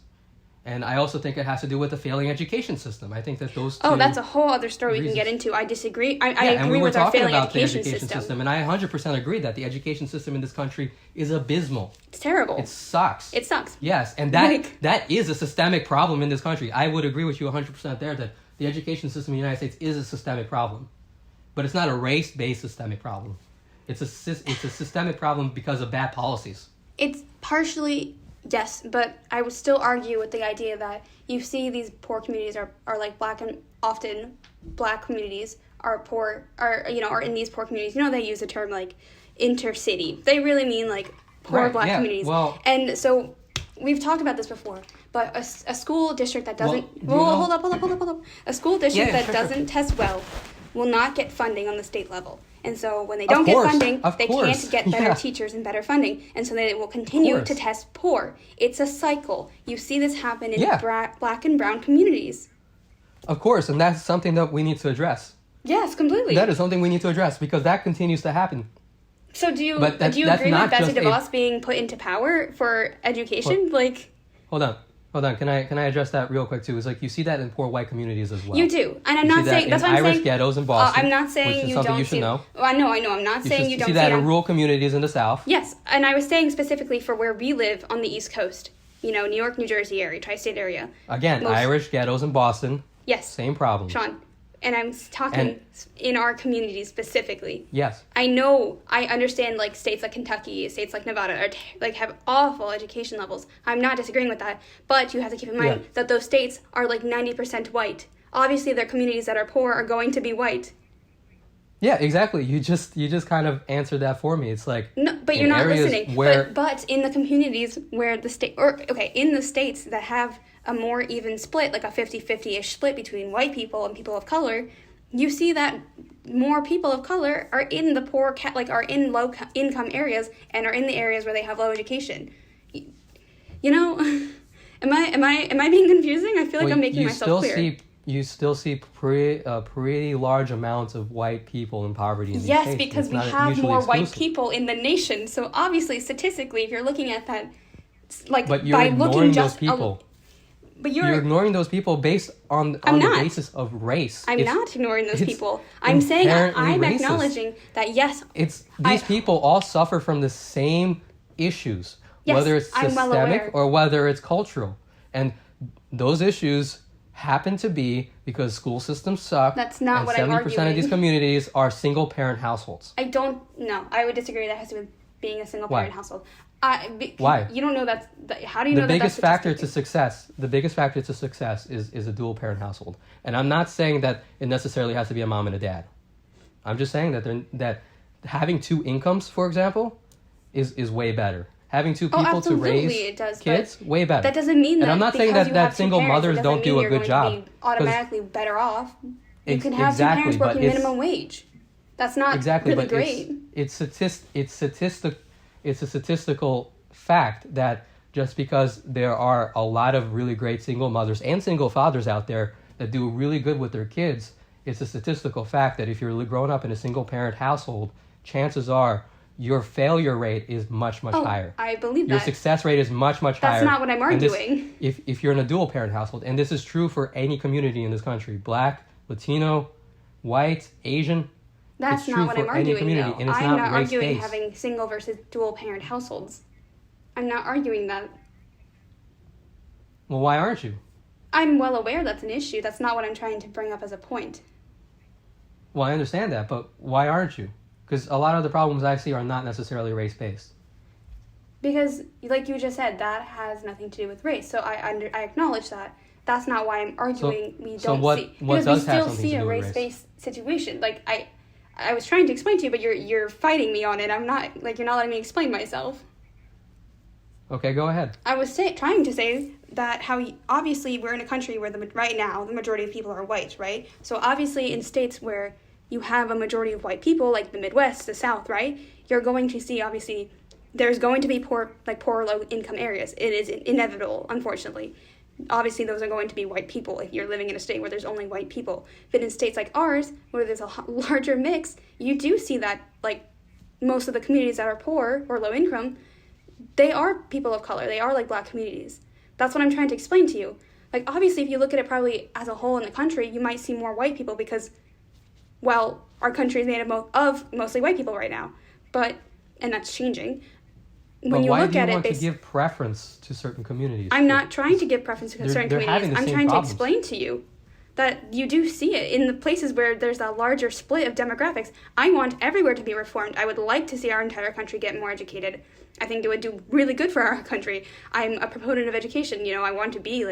and I also think it has to do with the failing education system. I think that those two that's a whole other story we can get into. I disagree. I agree with our failing education system. And I 100% agree that the education system in this country is abysmal. It's terrible. It sucks. Yes, and that is a systemic problem in this country. I would agree with you 100% there that the education system in the United States is a systemic problem. But it's not a race-based systemic problem. It's a systemic problem because of bad policies. It's partially, yes, but I would still argue with the idea that you see these poor communities are like black, and often black communities are poor, are in these poor communities. They use the term like intercity. They really mean like poor black communities. Well, and so we've talked about this before. But a school district that doesn't hold up. A school district that doesn't test well will not get funding on the state level. And so when they don't get funding, they can't get better teachers and better funding. And so they will continue to test poor. It's a cycle. You see this happen in black and brown communities. Of course, and that's something that we need to address. Yes, completely. That is something we need to address because that continues to happen. So do you agree with Betsy DeVos being put into power for education? Hold on. Can I address that real quick too? It's like you see that in poor white communities as well. You do, and I'm not saying that's what I'm saying. Irish ghettos in Boston. I'm not saying you don't see. Know. Well, I know. I'm not saying you don't see that in rural communities in the South. Yes, and I was saying specifically for where we live on the East Coast. New York, New Jersey area, tri-state area. Again, Irish ghettos in Boston. Yes. Same problem. Sean, and I'm talking in our community specifically. Yes. I understand like states like Kentucky, states like Nevada have awful education levels. I'm not disagreeing with that, but you have to keep in mind that those states are like 90% white. Obviously, their communities that are poor are going to be white. Yeah, exactly. You just kind of answered that for me. It's like no, but you're not listening. But in the communities where in the states that have a more even split, like a 50-50-ish split between white people and people of color, you see that more people of color are in the poor, are in low income areas and are in the areas where they have low education. Am I being confusing? I feel like I'm making myself clear. You still see pretty large amounts of white people in poverty in these states. Yes, because we have more white people in the nation. So obviously, statistically, if you're looking at that, but you're ignoring those people. But you're ignoring those people based on the basis of race. I'm not ignoring those people. I'm saying I'm acknowledging that yes, these people all suffer from the same issues, whether it's systemic or whether it's cultural, and those issues happen to be because school systems suck. That's not what I'm arguing. 70% of these communities are single-parent households. I would disagree. That has to do with being a single-parent household. Why? You don't know that. How do you know that? The biggest factor to success is a dual-parent household, and I'm not saying that it necessarily has to be a mom and a dad. I'm just saying that having two incomes, for example, is way better. having two people to raise it does, kids, way better. That doesn't mean that. And I'm not saying that single mothers don't do a good job. You're going to be automatically better off. You can have two parents working minimum wage. That's not really great. It's a statistical fact that just because there are a lot of really great single mothers and single fathers out there that do really good with their kids, it's a statistical fact that if you're growing up in a single parent household, chances are your failure rate is much higher. I believe that. Your success rate is much higher. That's not what I'm arguing. If you're in a dual parent household, and this is true for any community in this country, Black, Latino, white, Asian. That's not what I'm arguing, though. And it's I'm not race-based. arguing having single versus dual parent households. I'm not arguing that. Well, why aren't you? I'm well aware that's an issue. That's not what I'm trying to bring up as a point. Well, I understand that, but why aren't you? Because a lot of the problems I see are not necessarily race-based. Because, like you just said, that has nothing to do with race. So I acknowledge that. That's not why I'm arguing because we still see a race-based situation. Like I was trying to explain to you, but you're fighting me on it. I'm not, you're not letting me explain myself. Okay, go ahead. I was trying to say that obviously we're in a country where right now the majority of people are white, right? So obviously in states where you have a majority of white people, like the Midwest, the South, right? You're going to see, obviously, there's going to be poor, low-income areas. It is inevitable, unfortunately. Obviously, those are going to be white people if you're living in a state where there's only white people. But in states like ours, where there's a larger mix, you do see that, most of the communities that are poor or low income, they are people of color. They are, Black communities. That's what I'm trying to explain to you. Obviously, if you look at it probably as a whole in the country, you might see more white people because, well, our country is made of mostly white people right now. And that's changing. When you look at it, why do you want to give preference to certain communities? I'm not trying to give preference to certain communities. I'm trying to explain to you that you do see it in the places where there's a larger split of demographics. I want everywhere to be reformed. I would like to see our entire country get more educated. I think it would do really good for our country. I'm a proponent of education. I want to be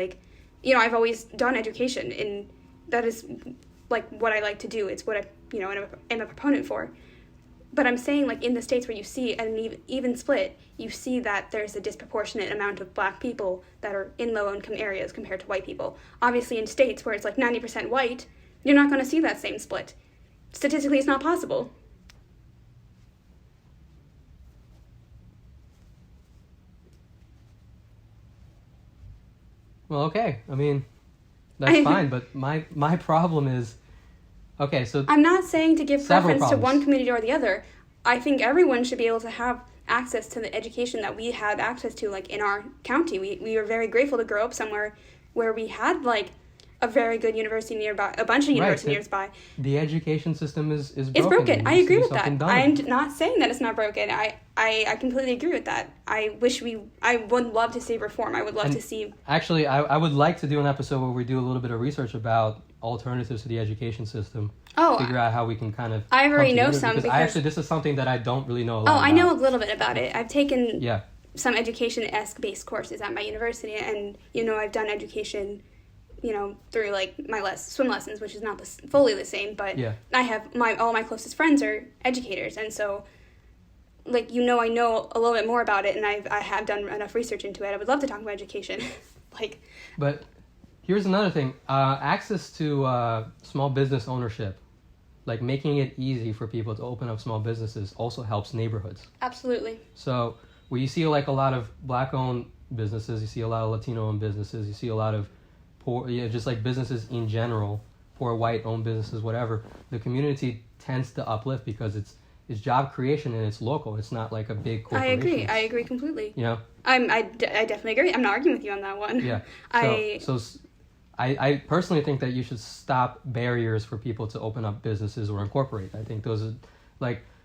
I've always done education, and that is what I like to do. It's what I'm a proponent for. But I'm saying, in the states where you see an even split, you see that there's a disproportionate amount of Black people that are in low-income areas compared to white people. Obviously, in states where it's 90% white, you're not going to see that same split. Statistically, it's not possible. Well, okay. I mean, that's fine, but my problem is... Okay, so I'm not saying to give preference to one community or the other. I think everyone should be able to have access to the education that we had access to, in our county. We were very grateful to grow up somewhere where we had, a very good university nearby, a bunch of universities nearby. The education system is broken. It's broken. I agree with that. I'm not saying that it's not broken. I completely agree with that. I would love to see reform. I would love to see... Actually, I would like to do an episode where we do a little bit of research about alternatives to the education system. Figure out how we can kind of... I already know some because this is something that I don't really know a lot about. I know a little bit about it. I've taken some education-esque based courses at my university, and, I've done education... through my swim lessons, which is not fully the same, but I have all my closest friends are educators, and so I know a little bit more about it, and I have done enough research into it. I would love to talk about education. But here's another thing: access to small business ownership, making it easy for people to open up small businesses, also helps neighborhoods. Absolutely. So where you see a lot of Black-owned businesses, you see a lot of Latino-owned businesses, you see a lot of poor, just businesses in general, poor white-owned businesses, whatever, the community tends to uplift because it's job creation and it's local. It's not like a big corporation. I agree completely. I definitely agree. I'm not arguing with you on that one. Yeah. I personally think that you should stop barriers for people to open up businesses or incorporate. I think those are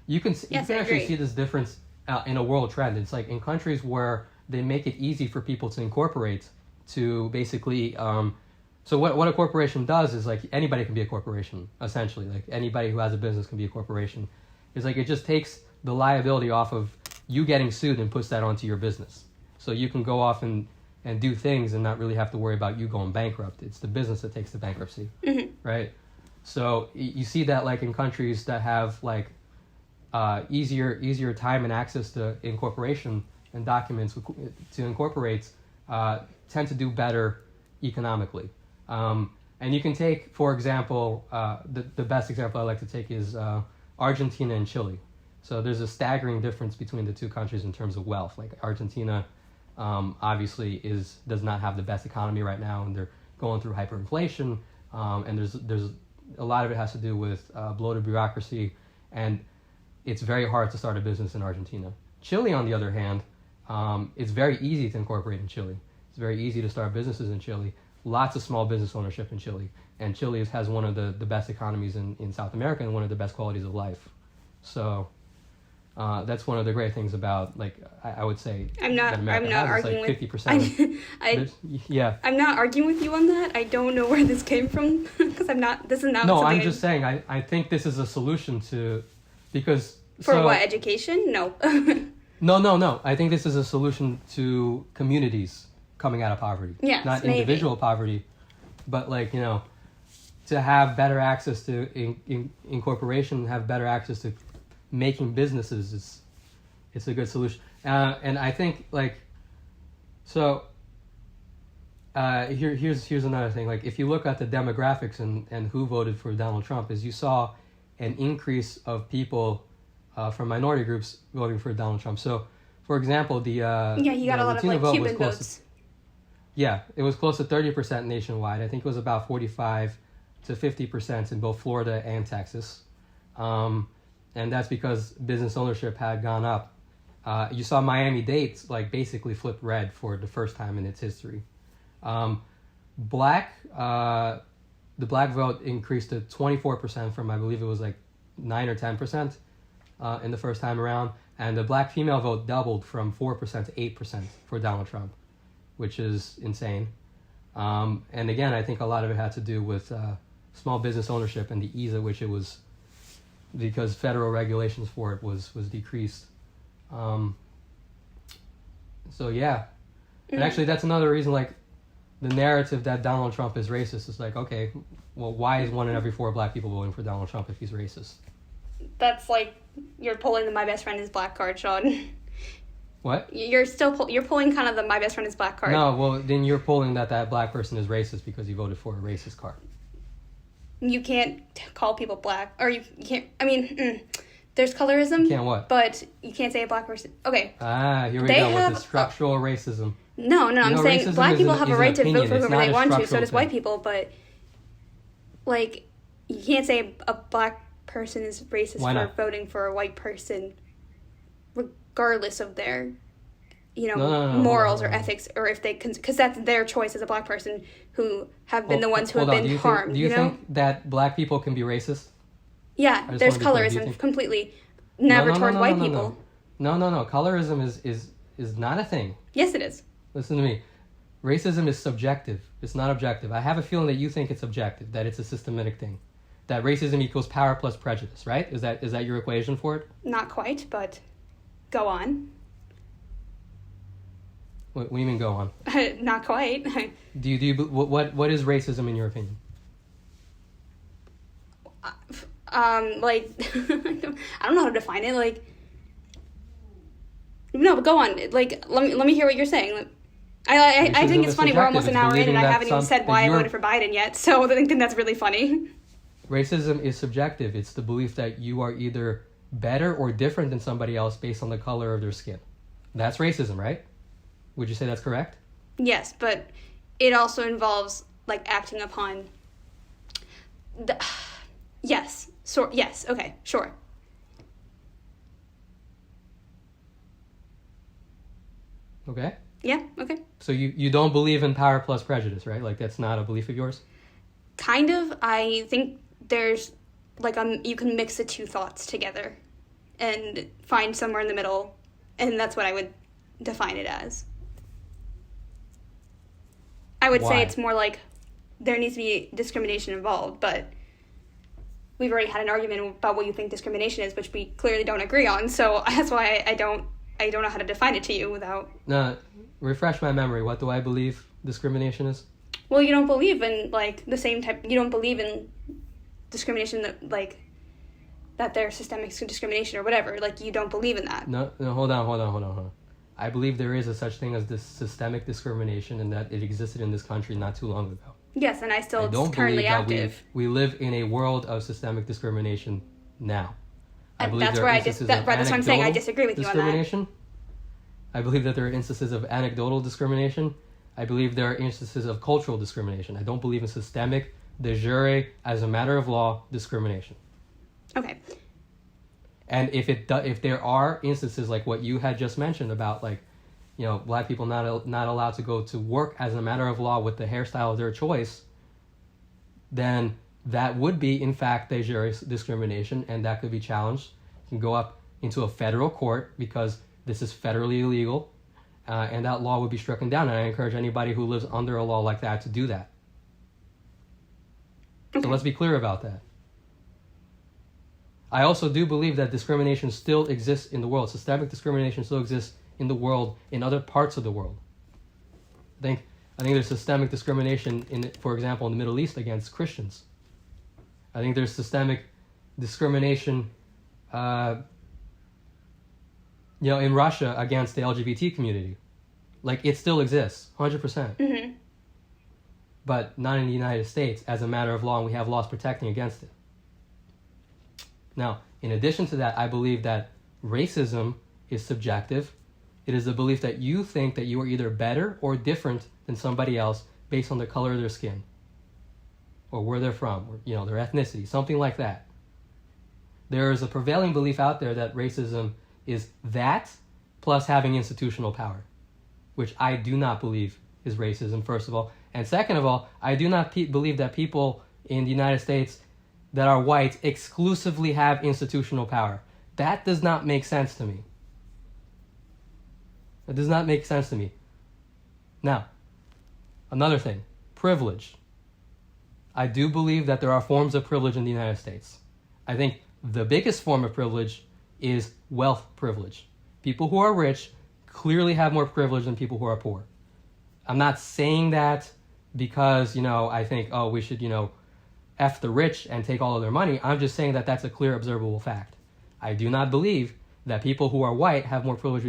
you can actually see this difference in a world trend. It's in countries where they make it easy for people to incorporate, to basically so what a corporation does is anybody can be a corporation, essentially. Anybody who has a business can be a corporation. It's it just takes the liability off of you getting sued and puts that onto your business. So you can go off and do things and not really have to worry about you going bankrupt. It's the business that takes the bankruptcy, right? So you see that in countries that have easier time and access to incorporation, and documents to incorporate tend to do better economically. And you can take, for example, the best example I like to take is Argentina and Chile. So there's a staggering difference between the two countries in terms of wealth. Like Argentina obviously does not have the best economy right now, and they're going through hyperinflation, and there's a lot of it has to do with bloated bureaucracy, and it's very hard to start a business in Argentina. Chile, on the other hand, it's very easy to incorporate in Chile. It's very easy to start businesses in Chile. Lots of small business ownership in Chile, and Chile has one of the best economies in South America and one of the best qualities of life. So that's one of the great things about, like, I would say I'm not arguing like 50%. Yeah. I'm not arguing with you on that. I don't know where this came from because this is not. No, I'm just saying I think this is a solution to, because what, education? No. No. I think this is a solution to communities coming out of poverty. Yes, not maybe. Individual poverty, but like, to have better access to incorporation, have better access to making businesses it's a good solution. And I think, like, so here's another thing. Like, if you look at the demographics and who voted for Donald Trump, is you saw an increase of people from minority groups voting for Donald Trump. So, for example, he got a lot of like Cuban votes. Yeah, it was close to 30% nationwide. I think it was about 45 to 50% in both Florida and Texas. And that's because business ownership had gone up. You saw Miami-Dade like basically flip red for the first time in its history. The black vote increased to 24% from, I believe it was like 9 or 10% in the first time around. And the black female vote doubled from 4% to 8% for Donald Trump, which is insane. And again, I think a lot of it had to do with small business ownership and the ease at which it was, because federal regulations for it was decreased. So yeah. And actually that's another reason, like, the narrative that Donald Trump is racist is like, okay, well, why is 1 in every 4 black people voting for Donald Trump if he's racist? That's like, you're pulling the my best friend is black card, Sean. What? You're pulling kind of the my best friend is black card. No, well, then you're pulling that black person is racist because he voted for a racist card. You can't call people black, or you can't, I mean, there's colorism. You can't what? But you can't say a black person. Okay. Here we go with the structural racism. No, I'm saying black people have a right to vote for whoever they want to, so does white people, but, like, you can't say a black person is racist for voting for a white person, regardless of their, morals or ethics, or if they, because that's their choice as a black person who have been the ones who have been harmed. Do you think that black people can be racist? Yeah, there's colorism completely, never toward white people. No. Colorism is not a thing. Yes, it is. Listen to me. Racism is subjective. It's not objective. I have a feeling that you think it's objective, that it's a systematic thing. That racism equals power plus prejudice, right? Is that your equation for it? Not quite, but go on. What do you mean go on? Not quite. Do you what is racism in your opinion? Like, I don't know how to define it. Like, no, but go on. Like, let me hear what you're saying. Like, I think it's funny. We're almost an hour in, and I haven't even said why I voted for Biden yet. So I think that's really funny. Racism is subjective. It's the belief that you are either better or different than somebody else based on the color of their skin. That's racism, right? Would you say that's correct? Yes, but it also involves, like, acting upon the... Yes. Yes, okay, sure. Okay. Yeah, okay. So you don't believe in power plus prejudice, right? Like, that's not a belief of yours? Kind of. I think there's, like, you can mix the two thoughts together and find somewhere in the middle, and that's what I would define it as. I would say it's more like there needs to be discrimination involved, but we've already had an argument about what you think discrimination is, which we clearly don't agree on, so that's why I don't know how to define it to you without... No, refresh my memory. What do I believe discrimination is? Well, you don't believe in, like, the same type... You don't believe in discrimination that, like, that there's systemic discrimination or whatever. Like, you don't believe in that. No, hold on. I believe there is a such thing as this systemic discrimination, and that it existed in this country not too long ago. Yes, and it's currently active. We live in a world of systemic discrimination now. And that's where that's what I'm saying. I disagree with you on that. I believe that there are instances of anecdotal discrimination. I believe there are instances of cultural discrimination. I don't believe in systemic, de jure, as a matter of law, discrimination. Okay. And if there are instances like what you had just mentioned about, like, you know, black people not allowed to go to work as a matter of law with the hairstyle of their choice, then that would be, in fact, de jure discrimination, and that could be challenged. You can go up into a federal court because this is federally illegal, and that law would be stricken down. And I encourage anybody who lives under a law like that to do that. Okay. So let's be clear about that. I also do believe that discrimination still exists in the world. Systemic discrimination still exists in the world, in other parts of the world. I think there's systemic discrimination, for example, in the Middle East against Christians. I think there's systemic discrimination, in Russia against the LGBT community. Like, it still exists, 100%. Mm-hmm. But not in the United States as a matter of law, and we have laws protecting against it. Now, in addition to that, I believe that racism is subjective. It is the belief that you think that you are either better or different than somebody else based on the color of their skin, or where they're from, or, their ethnicity, something like that. There is a prevailing belief out there that racism is that plus having institutional power, which I do not believe is racism, first of all. And second of all, I do not believe that people in the United States that are white exclusively have institutional power. That does not make sense to me. It does not make sense to me. Now, another thing, privilege. I do believe that there are forms of privilege in the United States. I think the biggest form of privilege is wealth privilege. People who are rich clearly have more privilege than people who are poor. I'm not saying that because, I think, we should, F the rich and take all of their money. I'm just saying that that's a clear observable fact. I do not believe that people who are white have more privilege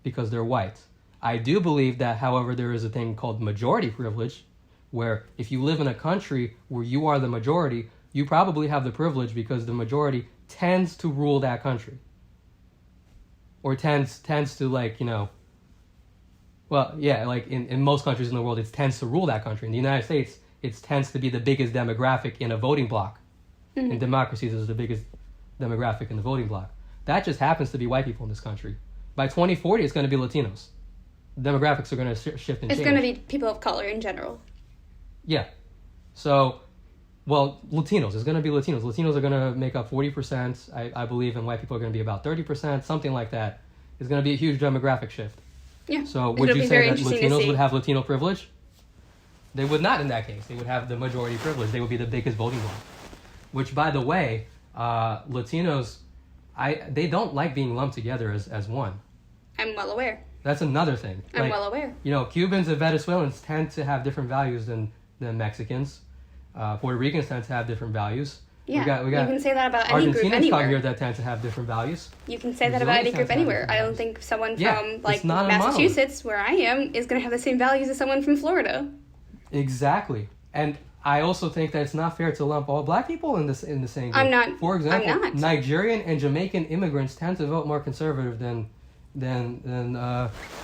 because they're white. I do believe that, however, there is a thing called majority privilege, where if you live in a country where you are the majority, you probably have the privilege because the majority tends to rule that country. Or tends to, in most countries in the world, it tends to rule that country. In the United States, it tends to be the biggest demographic in a voting block. Mm-hmm. In democracies, it's the biggest demographic in the voting block. That just happens to be white people in this country. By 2040, it's going to be Latinos. The demographics are going to shift and change. It's going to be people of color in general. Yeah. So, Latinos. It's going to be Latinos. Latinos are going to make up 40%, I believe, and white people are going to be about 30%, something like that. It's going to be a huge demographic shift. Yeah. So would you say that Latinos would have Latino privilege? They would not in that case. They would have the majority privilege. They would be the biggest voting bloc. Which, by the way, Latinos, they don't like being lumped together as one. I'm well aware. That's another thing. I'm well aware. Cubans and Venezuelans tend to have different values than Mexicans. Puerto Ricans tend to have different values. Yeah, you can say that about any group anywhere. Come here that tend to have different values. You can say that about any group anywhere. I don't think someone from Massachusetts, where I am, is going to have the same values as someone from Florida. Exactly. And I also think that it's not fair to lump all black people in the same group. I'm not. For example, I'm not. Nigerian and Jamaican immigrants tend to vote more conservative than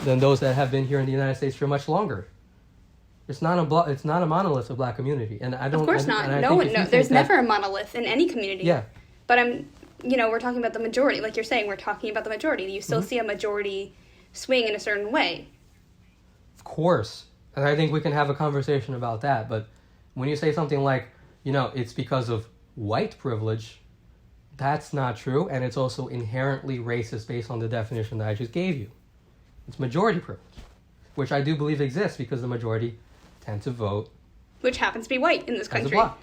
those that have been here in the United States for much longer. It's not a monolith of black community, and I don't. Of course not. No. There's never a monolith in any community. Yeah. But we're talking about the majority, like you're saying. We're talking about the majority. You still see a majority swing in a certain way. Of course, and I think we can have a conversation about that. But when you say something like, it's because of white privilege, that's not true, and it's also inherently racist based on the definition that I just gave you. It's majority privilege, which I do believe exists because the majority tend to vote. Which happens to be white in this country. As a bloc.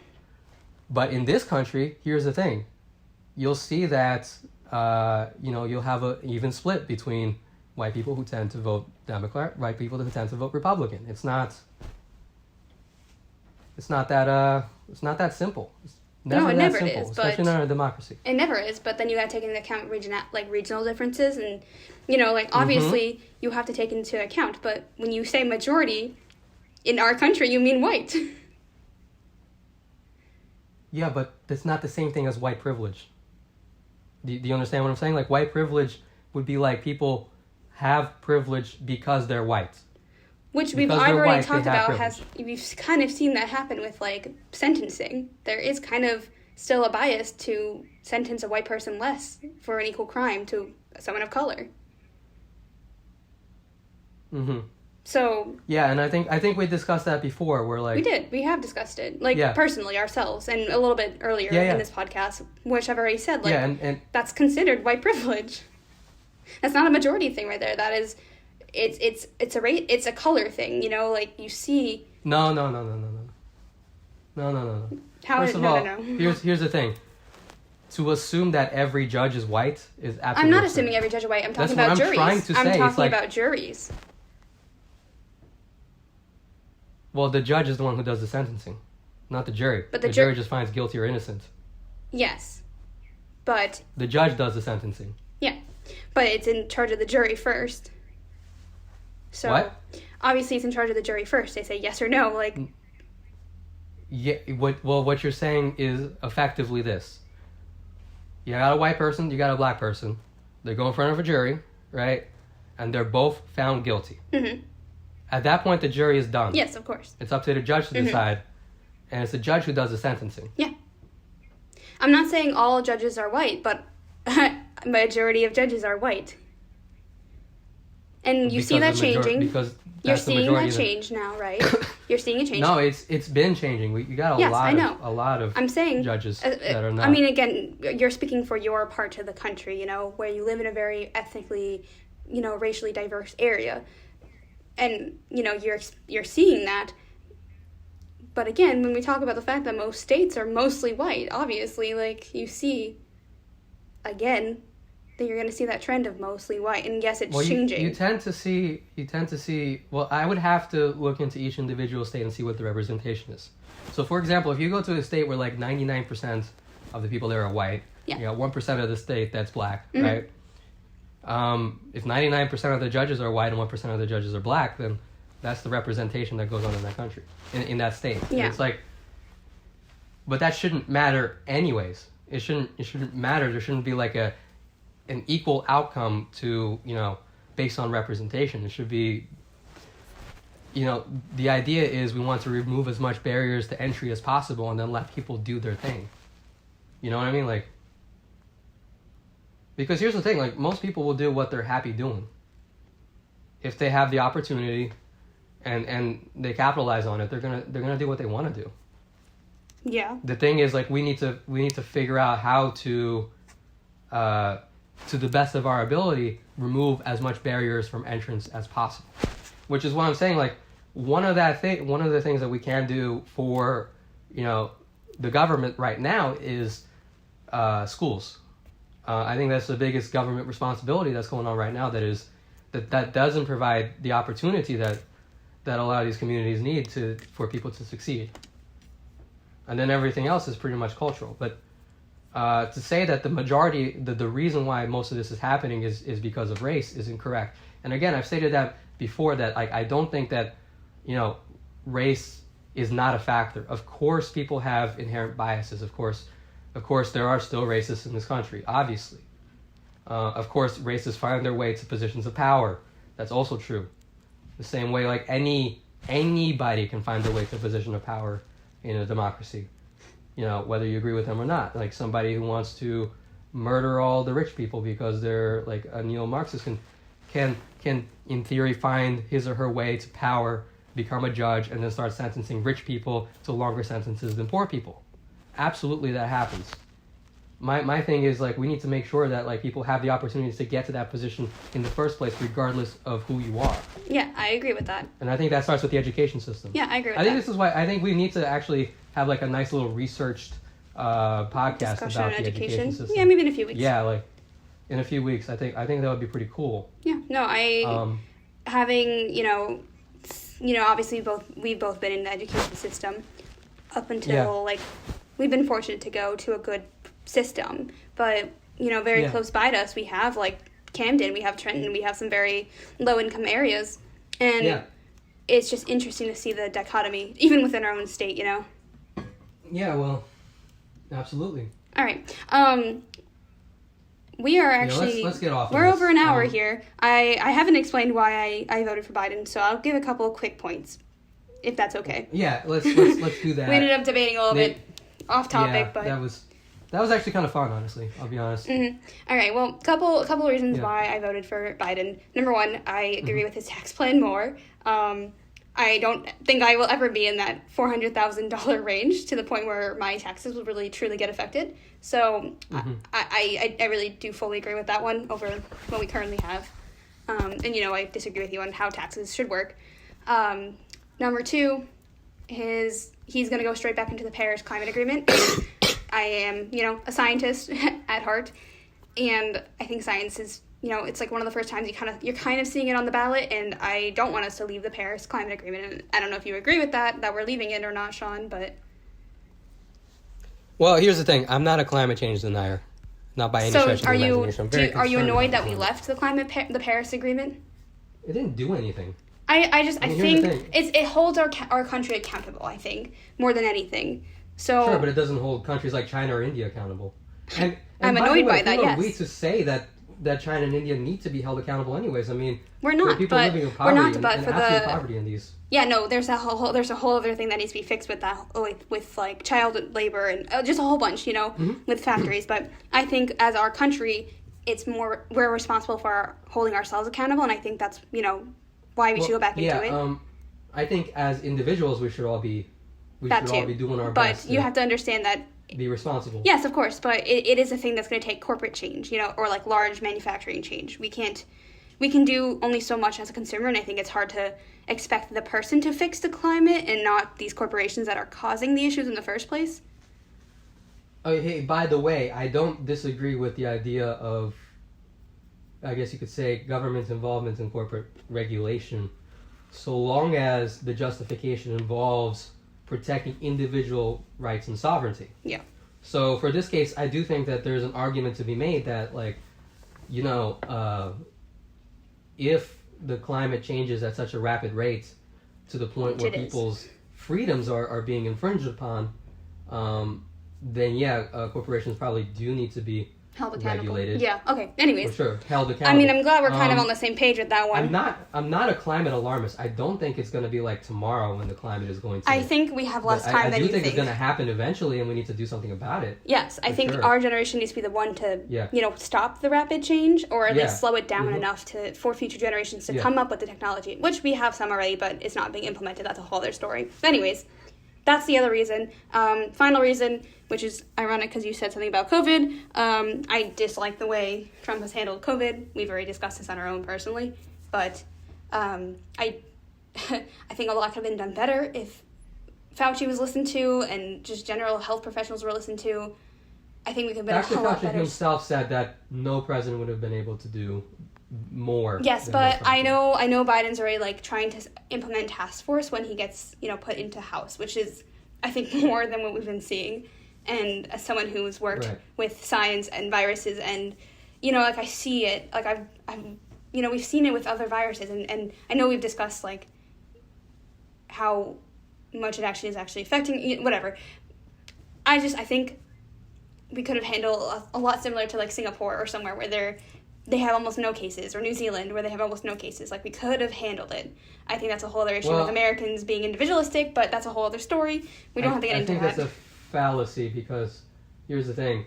But in this country, here's the thing. You'll see that, you'll have an even split between white people who tend to vote Democrat, white people who tend to vote Republican. It's not that simple. Never it that never simple, is. especially But not in a democracy. it never is. But then you got to take into account regional differences, and obviously you have to take into account. But when you say majority in our country, you mean white. Yeah, but that's not the same thing as white privilege. Do you understand what I'm saying? Like, white privilege would be like people have privilege because they're white. Which I've already talked about. We've kind of seen that happen with like sentencing. There is kind of still a bias to sentence a white person less for an equal crime to someone of color. Mm-hmm. So yeah, and I think we discussed that before. We have discussed it, personally ourselves, and a little bit earlier in this podcast, which I've already said. And that's considered white privilege. That's not a majority thing right there. That is, it's a color thing. You see. No. First of all, here's the thing. To assume that every judge is white is absolutely I'm not absurd. assuming every judge is white. I'm talking about juries. I'm talking about juries. Well, the judge is the one who does the sentencing, not the jury. But the jury just finds guilty or innocent. Yes, but the judge does the sentencing. Yeah, but it's in charge of the jury first. So what? Obviously, it's in charge of the jury first. They say yes or no. Yeah. What you're saying is effectively this. You got a white person, you got a black person. They go in front of a jury, right? And they're both found guilty. Mm-hmm. At that point, the jury is done. Yes, of course. It's up to the judge to decide, and it's the judge who does the sentencing. Yeah. I'm not saying all judges are white, but a majority of judges are white. And you see that changing. You're seeing that change now, right? You're seeing a change. No, it's been changing. You got a lot of judges that are not. I mean, again, you're speaking for your part of the country, where you live in a very ethnically, racially diverse area. And, you're seeing that. But again, when we talk about the fact that most states are mostly white, obviously, you see, again, that you're going to see that trend of mostly white. And yes, it's changing. You tend to see, well, I would have to look into each individual state and see what the representation is. So, for example, if you go to a state where 99% of the people there are white, you got 1% of the state that's black, right? If 99% of the judges are white and 1% of the judges are black, then that's the representation that goes on in that country, in that state. Yeah. And it's but that shouldn't matter anyways. It shouldn't matter. There shouldn't be an equal outcome to, based on representation. It should be, the idea is we want to remove as much barriers to entry as possible and then let people do their thing. You know what I mean? Because here's the thing, most people will do what they're happy doing. If they have the opportunity and they capitalize on it, they're gonna do what they want to do. Yeah. The thing is, we need to figure out how to the best of our ability, remove as much barriers from entrance as possible. Which is what I'm saying, one of the things that we can do for, the government right now is schools. I think that's the biggest government responsibility that's going on right now. That doesn't provide the opportunity that a lot of these communities need for people to succeed. And then everything else is pretty much cultural. But to say that the majority, the reason why most of this is happening is because of race is incorrect. And again, I've stated that before, that I don't think that race is not a factor. Of course, people have inherent biases. Of course, there are still racists in this country, obviously. Of course, racists find their way to positions of power. That's also true. The same way, anybody can find their way to a position of power in a democracy. Whether you agree with them or not. Somebody who wants to murder all the rich people because they're a neo-Marxist can in theory find his or her way to power, become a judge, and then start sentencing rich people to longer sentences than poor people. Absolutely, that happens. My thing is we need to make sure that people have the opportunities to get to that position in the first place, regardless of who you are. Yeah, I agree with that. And I think that starts with the education system. Yeah, I agree with that. I think this is why I think we need to actually have a nice little researched podcast discussion about the education system. Yeah, maybe in a few weeks. Yeah, in a few weeks. I think that would be pretty cool. Yeah. No, having obviously we've both been in the education system up until we've been fortunate to go to a good system, but very close by to us, we have like Camden, we have Trenton, we have some very low income areas, and it's just interesting to see the dichotomy even within our own state. Yeah, well, absolutely. All right. We are actually let's get off. We're over an hour here. I haven't explained why I voted for Biden, so I'll give a couple of quick points, if that's okay. Yeah, let's do that. We ended up debating a little bit off topic, but that was actually kind of fun, honestly. I'll be honest. Mm-hmm. All right. Well, couple of reasons why I voted for Biden. Number one, I agree with his tax plan more. I don't think I will ever be in that $400,000 range to the point where my taxes will really truly get affected. So I really do fully agree with that one over what we currently have. And I disagree with you on how taxes should work. Number two, he's going to go straight back into the Paris Climate Agreement. I am, a scientist at heart, and I think science is, it's like one of the first times you're kind of seeing it on the ballot, and I don't want us to leave the Paris Climate Agreement. And I don't know if you agree with that we're leaving it or not, Sean, but... Well, here's the thing. I'm not a climate change denier. Not by any stretch of the imagination. Are you annoyed that we left the Paris Agreement? It didn't do anything. I think it holds our country accountable, I think, more than anything. So sure, but it doesn't hold countries like China or India accountable. And I'm annoyed by that, yes. We to say that China and India need to be held accountable anyways. I mean, we're not, people living in poverty, we're not, but for absolute poverty in these. Yeah, no, there's a whole other thing that needs to be fixed with that, with like child labor and just a whole bunch, with factories. But I think as our country, we're responsible for holding ourselves accountable, and I think that's why we should go back into it. I think as individuals, we should all be doing our best. But you have to understand that. Be responsible. Yes, of course, but it is a thing that's going to take corporate change, or like large manufacturing change. We can do only so much as a consumer, and I think it's hard to expect the person to fix the climate and not these corporations that are causing the issues in the first place. Oh, hey, by the way, I don't disagree with the idea of, I guess you could say, government involvement in corporate regulation, so long as the justification involves protecting individual rights and sovereignty. Yeah. So for this case, I do think that there's an argument to be made that, if the climate changes at such a rapid rate to the point where people's freedoms are being infringed upon, then corporations probably do need to be held accountable. Regulated. Yeah. Okay. Anyways. For sure. Held accountable. I mean, I'm glad we're kind of on the same page with that one. I'm not a climate alarmist. I don't think it's going to be like tomorrow when the climate is going to. I think we have less time than you think. I do think it's going to happen eventually, and we need to do something about it. Yes, I think our generation needs to be the one to, stop the rapid change, or at least slow it down enough for future generations to come up with the technology, which we have some already, but it's not being implemented. That's a whole other story. But anyways, that's the other reason. Final reason, which is ironic because you said something about COVID. I dislike the way Trump has handled COVID. We've already discussed this on our own personally. But I think a lot could have been done better if Fauci was listened to and just general health professionals were listened to. I think we could have been a lot better. Fauci himself said that no president would have been able to do more. Yes, but I know Biden's already trying to implement task force when he gets put into House, which is I think more than what we've been seeing. And as someone who's worked with science and viruses, and I see it, I've we've seen it with other viruses, and I know we've discussed how much it actually is affecting whatever. I think we could have handled a lot similar to Singapore or somewhere where they have almost no cases, or New Zealand where they have almost no cases. We could have handled it. I think that's a whole other issue with Americans being individualistic, but that's a whole other story. We don't have to get into that. I think that's a fallacy, because here's the thing.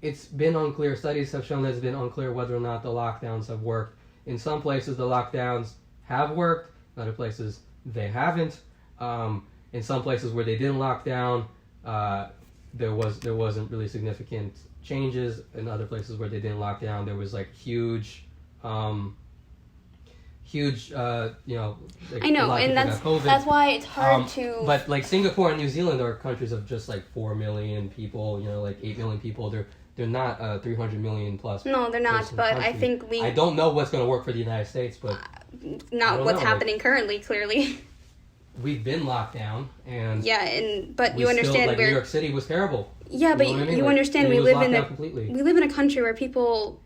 It's been unclear. Studies have shown that it's been unclear whether or not the lockdowns have worked. In some places, the lockdowns have worked. In other places, they haven't. In some places where they didn't lock down, there wasn't really significant changes. In other places where they didn't lock down, there was huge I know, and that's why it's hard to. But Singapore and New Zealand are countries of just 4 million people, 8 million people. They're not 300 million plus. No, they're not. But country. I think I don't know what's going to work for the United States, but not what's happening currently. Clearly. we've been locked down, and but you understand New York City was terrible. Yeah, but you understand we live in a country where people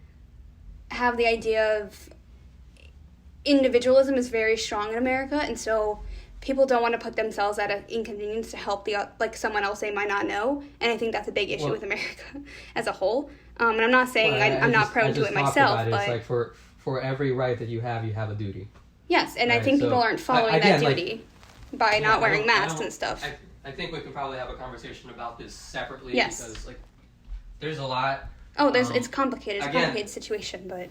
have the idea of individualism is very strong in America, and so people don't want to put themselves at an inconvenience to help someone else they might not know, and I think that's a big issue with America as a whole. And I'm not saying I'm not prone to it myself, but it's like for every right that you have a duty. Yes, and I think people aren't following that duty by not wearing masks and stuff. I think we can probably have a conversation about this separately because there's a lot. Oh, it's complicated. It's a complicated situation, but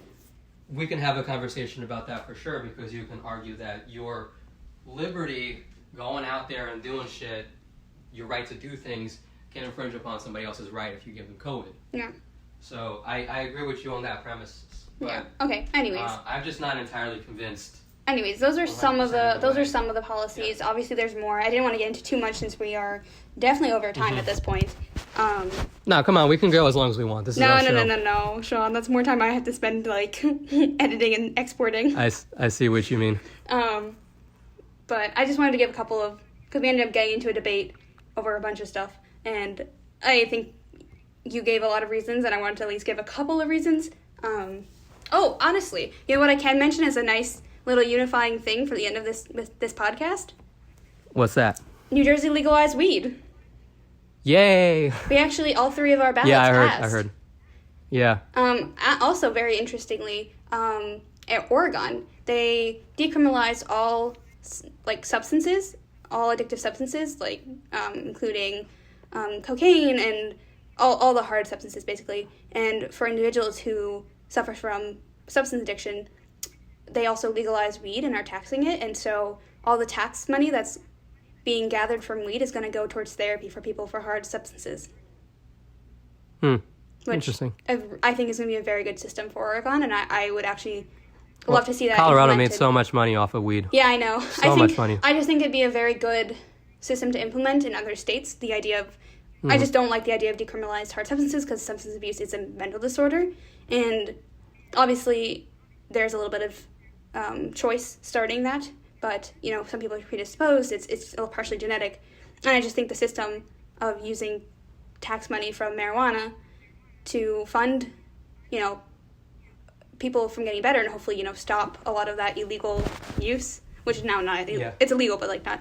we can have a conversation about that for sure, because you can argue that your liberty going out there and doing shit, your right to do things, can infringe upon somebody else's right if you give them COVID. Yeah. So I agree with you on that premise. But, yeah. Okay. Anyways, I'm just not entirely convinced. Anyways, those are some of the policies. Yeah. Obviously, there's more. I didn't want to get into too much since we are definitely over time at this point. No, come on, we can go as long as we want. This is our show. No, Sean. That's more time I have to spend editing and exporting. I see what you mean. But I just wanted to give a couple of, because we ended up getting into a debate over a bunch of stuff, and I think you gave a lot of reasons, and I wanted to at least give a couple of reasons. Honestly, you know what I can mention is a nice little unifying thing for the end of this podcast? What's that? New Jersey legalized weed. Yay! We actually, all three of our ballots passed. I heard. Yeah. Also, very interestingly, at Oregon, they decriminalized all, substances, all addictive substances, including cocaine and all the hard substances, basically. And for individuals who suffer from substance addiction, they also legalize weed and are taxing it, and so all the tax money that's being gathered from weed is going to go towards therapy for people for hard substances. Which interesting. I think is going to be a very good system for Oregon, and I would actually love to see that Colorado implemented. made so much money off of weed. Yeah, I know. Much money. I just think it'd be a very good system to implement in other states. The idea of, I just don't like the idea of decriminalized hard substances because substance abuse is a mental disorder, and obviously there's a little bit of choice starting that, but some people are predisposed. It's partially genetic, and I just think the system of using tax money from marijuana to fund people from getting better and hopefully stop a lot of that illegal use, which is now not it's illegal but not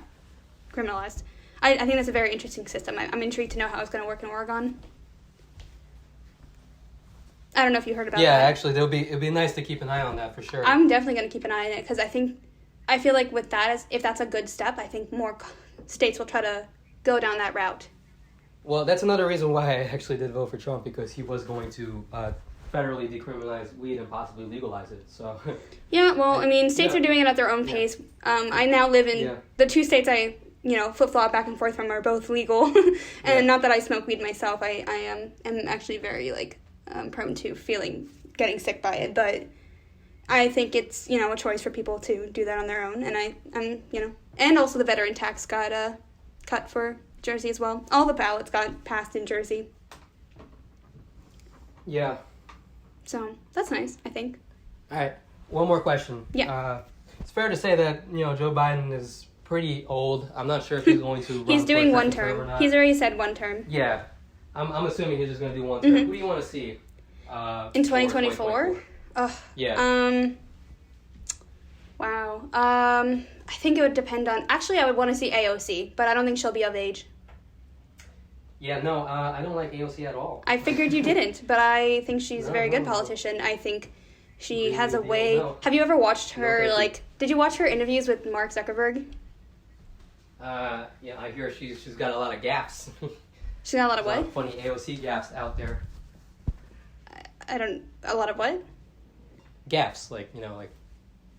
criminalized. I think that's a very interesting system. I'm intrigued to know how it's going to work in Oregon. I don't know if you heard about that. Yeah, actually, it'd be nice to keep an eye on that for sure. I'm definitely going to keep an eye on it because I feel like with that, if that's a good step, I think more states will try to go down that route. Well, that's another reason why I actually did vote for Trump, because he was going to federally decriminalize weed and possibly legalize it. So. Yeah, well, states are doing it at their own pace. I now live in the two states I flip-flop back and forth from are both legal, and not that I smoke weed myself. I am actually very prone to getting sick by it, but I think it's a choice for people to do that on their own, and and also the veteran tax got cut for Jersey as well. All the ballots got passed in Jersey. Yeah. So that's nice, I think. All right, one more question. Yeah. It's fair to say that Joe Biden is pretty old. I'm not sure if he's going to run He's doing one term term. or not. He's already said one term. Yeah. I'm assuming he's just going to do one term. Who do you want to see? In 2024? Yeah. Wow. I think it would depend on... Actually, I would want to see AOC, but I don't think she'll be of age. Yeah, no, I don't like AOC at all. I figured you didn't, but I think she's a very good politician. I think she has a way... No. Have you ever watched her, Did you watch her interviews with Mark Zuckerberg? Yeah, I hear she's got a lot of gaps. She's got a lot of what? Funny AOC gaps out there. A lot of what? Gaps,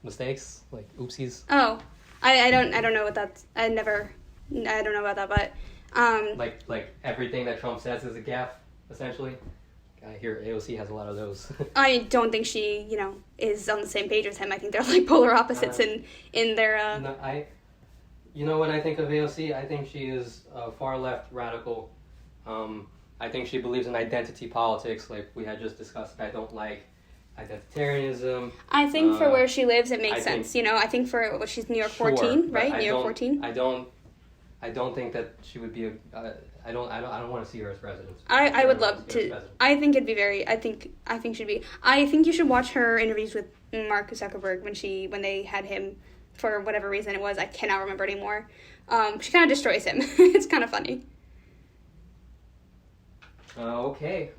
mistakes, oopsies. Oh, I don't know what that's. I don't know about that, but like everything that Trump says is a gaffe, essentially. I hear AOC has a lot of those. I don't think she, is on the same page with him. I think they're polar opposites in their. No, you know what I think of AOC? I think she is far left radical. I think she believes in identity politics, like we had just discussed. I identitarianism. I think for where she lives, it makes sense. I think for what she's New York 14, right? New York 14. I don't think that she would be I don't want to see her as president. I would love to. I think it'd be very. I think she'd be. I think you should watch her interviews with Mark Zuckerberg when they had him for whatever reason it was. I cannot remember anymore. She kind of destroys him. It's kind of funny. Okay.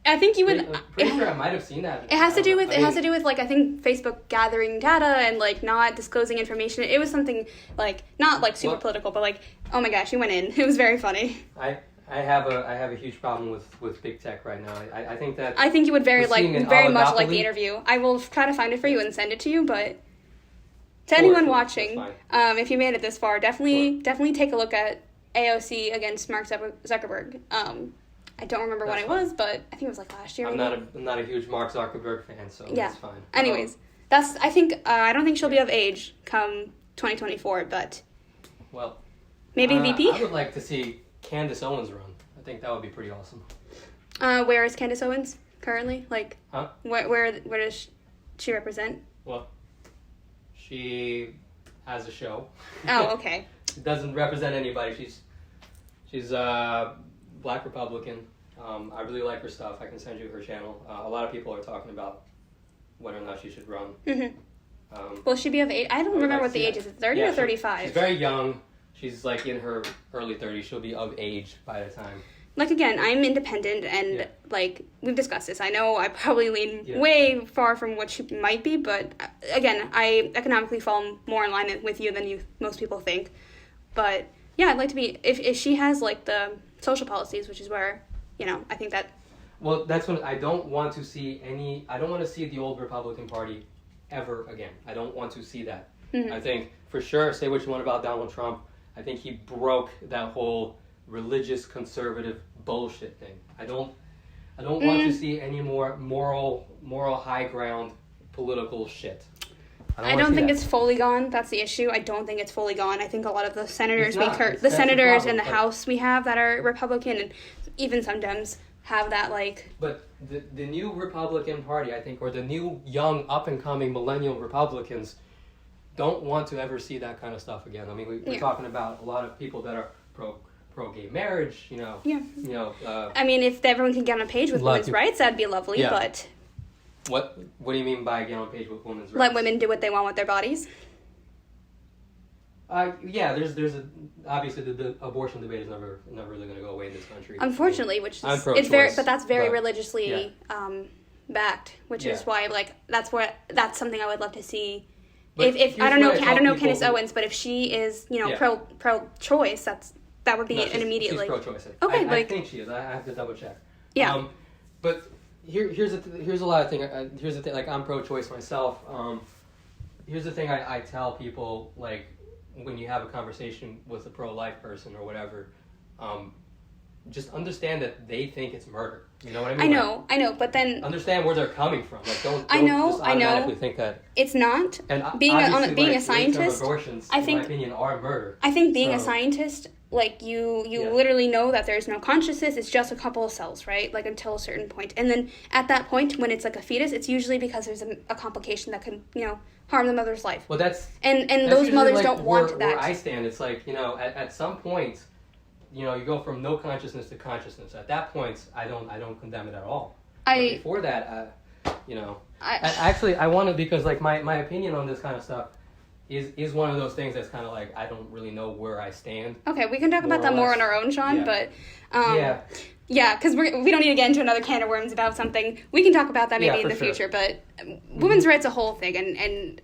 I think you would. Pretty sure I might have seen that. It has to do with like I think Facebook gathering data and like not disclosing information. It was something like not like super political, but like oh my gosh, he went in. It was very funny. I have a huge problem with big tech right now. I think that you would very much like the interview. I will try to find it for you and send it to you, but to anyone watching, if you made it this far, definitely take a look at AOC against Mark Zuckerberg. I don't remember when it was, but I think it was like last year. I'm not a huge Mark Zuckerberg fan, so that's fine. Anyways, I don't think she'll be of age come 2024, but maybe VP. I would like to see Candace Owens run. I think that would be pretty awesome. Where is Candace Owens currently? Like, where does she represent? Well, she has a show. Oh, okay. She doesn't represent anybody. She's Black Republican. I really like her stuff. I can send you her channel. A lot of people are talking about whether or not she should run. Mm-hmm. Will she be of age? I don't remember what the age is. 30 or 35? She's very young. She's like in her early 30s. She'll be of age by the time. Like, again, I'm independent and, like, we've discussed this. I know I probably lean way far from what she might be, but, again, I economically fall more in line with you than most people think. But, yeah, I'd like to be, if she has, like, the social policies, which is where, I think that... Well, that's when I don't want to see the old Republican Party ever again. I don't want to see that. Mm-hmm. I think, for sure, say what you want about Donald Trump, I think he broke that whole religious conservative bullshit thing. I don't want to see any more moral high ground political shit. I don't think it's fully gone. That's the issue. I don't think it's fully gone. I think a lot of the senators senators in the House we have that are Republican, and even some Dems have that like. But the new Republican Party, I think, or the new young up and coming millennial Republicans, don't want to ever see that kind of stuff again. I mean, we're talking about a lot of people that are pro gay marriage. I mean, if everyone can get on a page with women's rights, that'd be lovely. Yeah. But. What do you mean by get on page with women's rights? Let women do what they want with their bodies. There's obviously the abortion debate is never really going to go away in this country. Unfortunately, which is but that's very religiously backed, which is why that's something I would love to see. But if I don't know Candace Owens, but if she is pro-choice, that would be an immediate she's pro-choice. Okay, I think she is. I have to double check. Yeah, but. Here's a lot of thing. Here's the thing. Like, I'm pro-choice myself. Here's the thing I tell people, like, when you have a conversation with a pro-life person or whatever, just understand that they think it's murder. You know what I mean? I know, but then understand where they're coming from. Like, don't just automatically think that it's not. And being a scientist, I think, in my opinion, are murder. I think being a scientist. Like, you literally know that there's no consciousness, it's just a couple of cells, right? Like, until a certain point. And then, at that point, when it's like a fetus, it's usually because there's a complication that could, harm the mother's life. Well, that's those mothers like don't want that. Where I stand, it's like, at some point, you go from no consciousness to consciousness. At that point, I don't condemn it at all. But before that, actually, I want to, because, like, my opinion on this kind of stuff is one of those things that's kind of like, I don't really know where I stand. Okay, we can talk about that more on our own, Sean, but... Yeah, because we don't need to get into another can of worms about something. We can talk about that maybe in the future, but women's rights a whole thing, and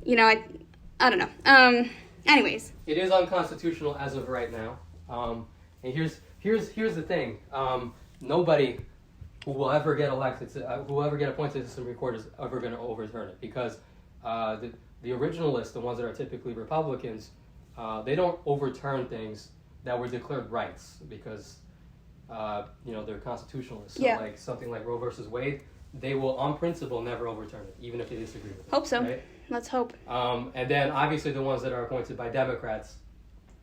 I don't know. Anyways. It is unconstitutional as of right now. And here's the thing. Nobody who will ever get elected, who will ever get appointed to the Supreme Court is ever going to overturn it, because the originalists, the ones that are typically Republicans, they don't overturn things that were declared rights because, they're constitutionalists. So, like, something like Roe versus Wade, they will, on principle, never overturn it, even if they disagree with it. Hope so. Right? Let's hope. And then, obviously, the ones that are appointed by Democrats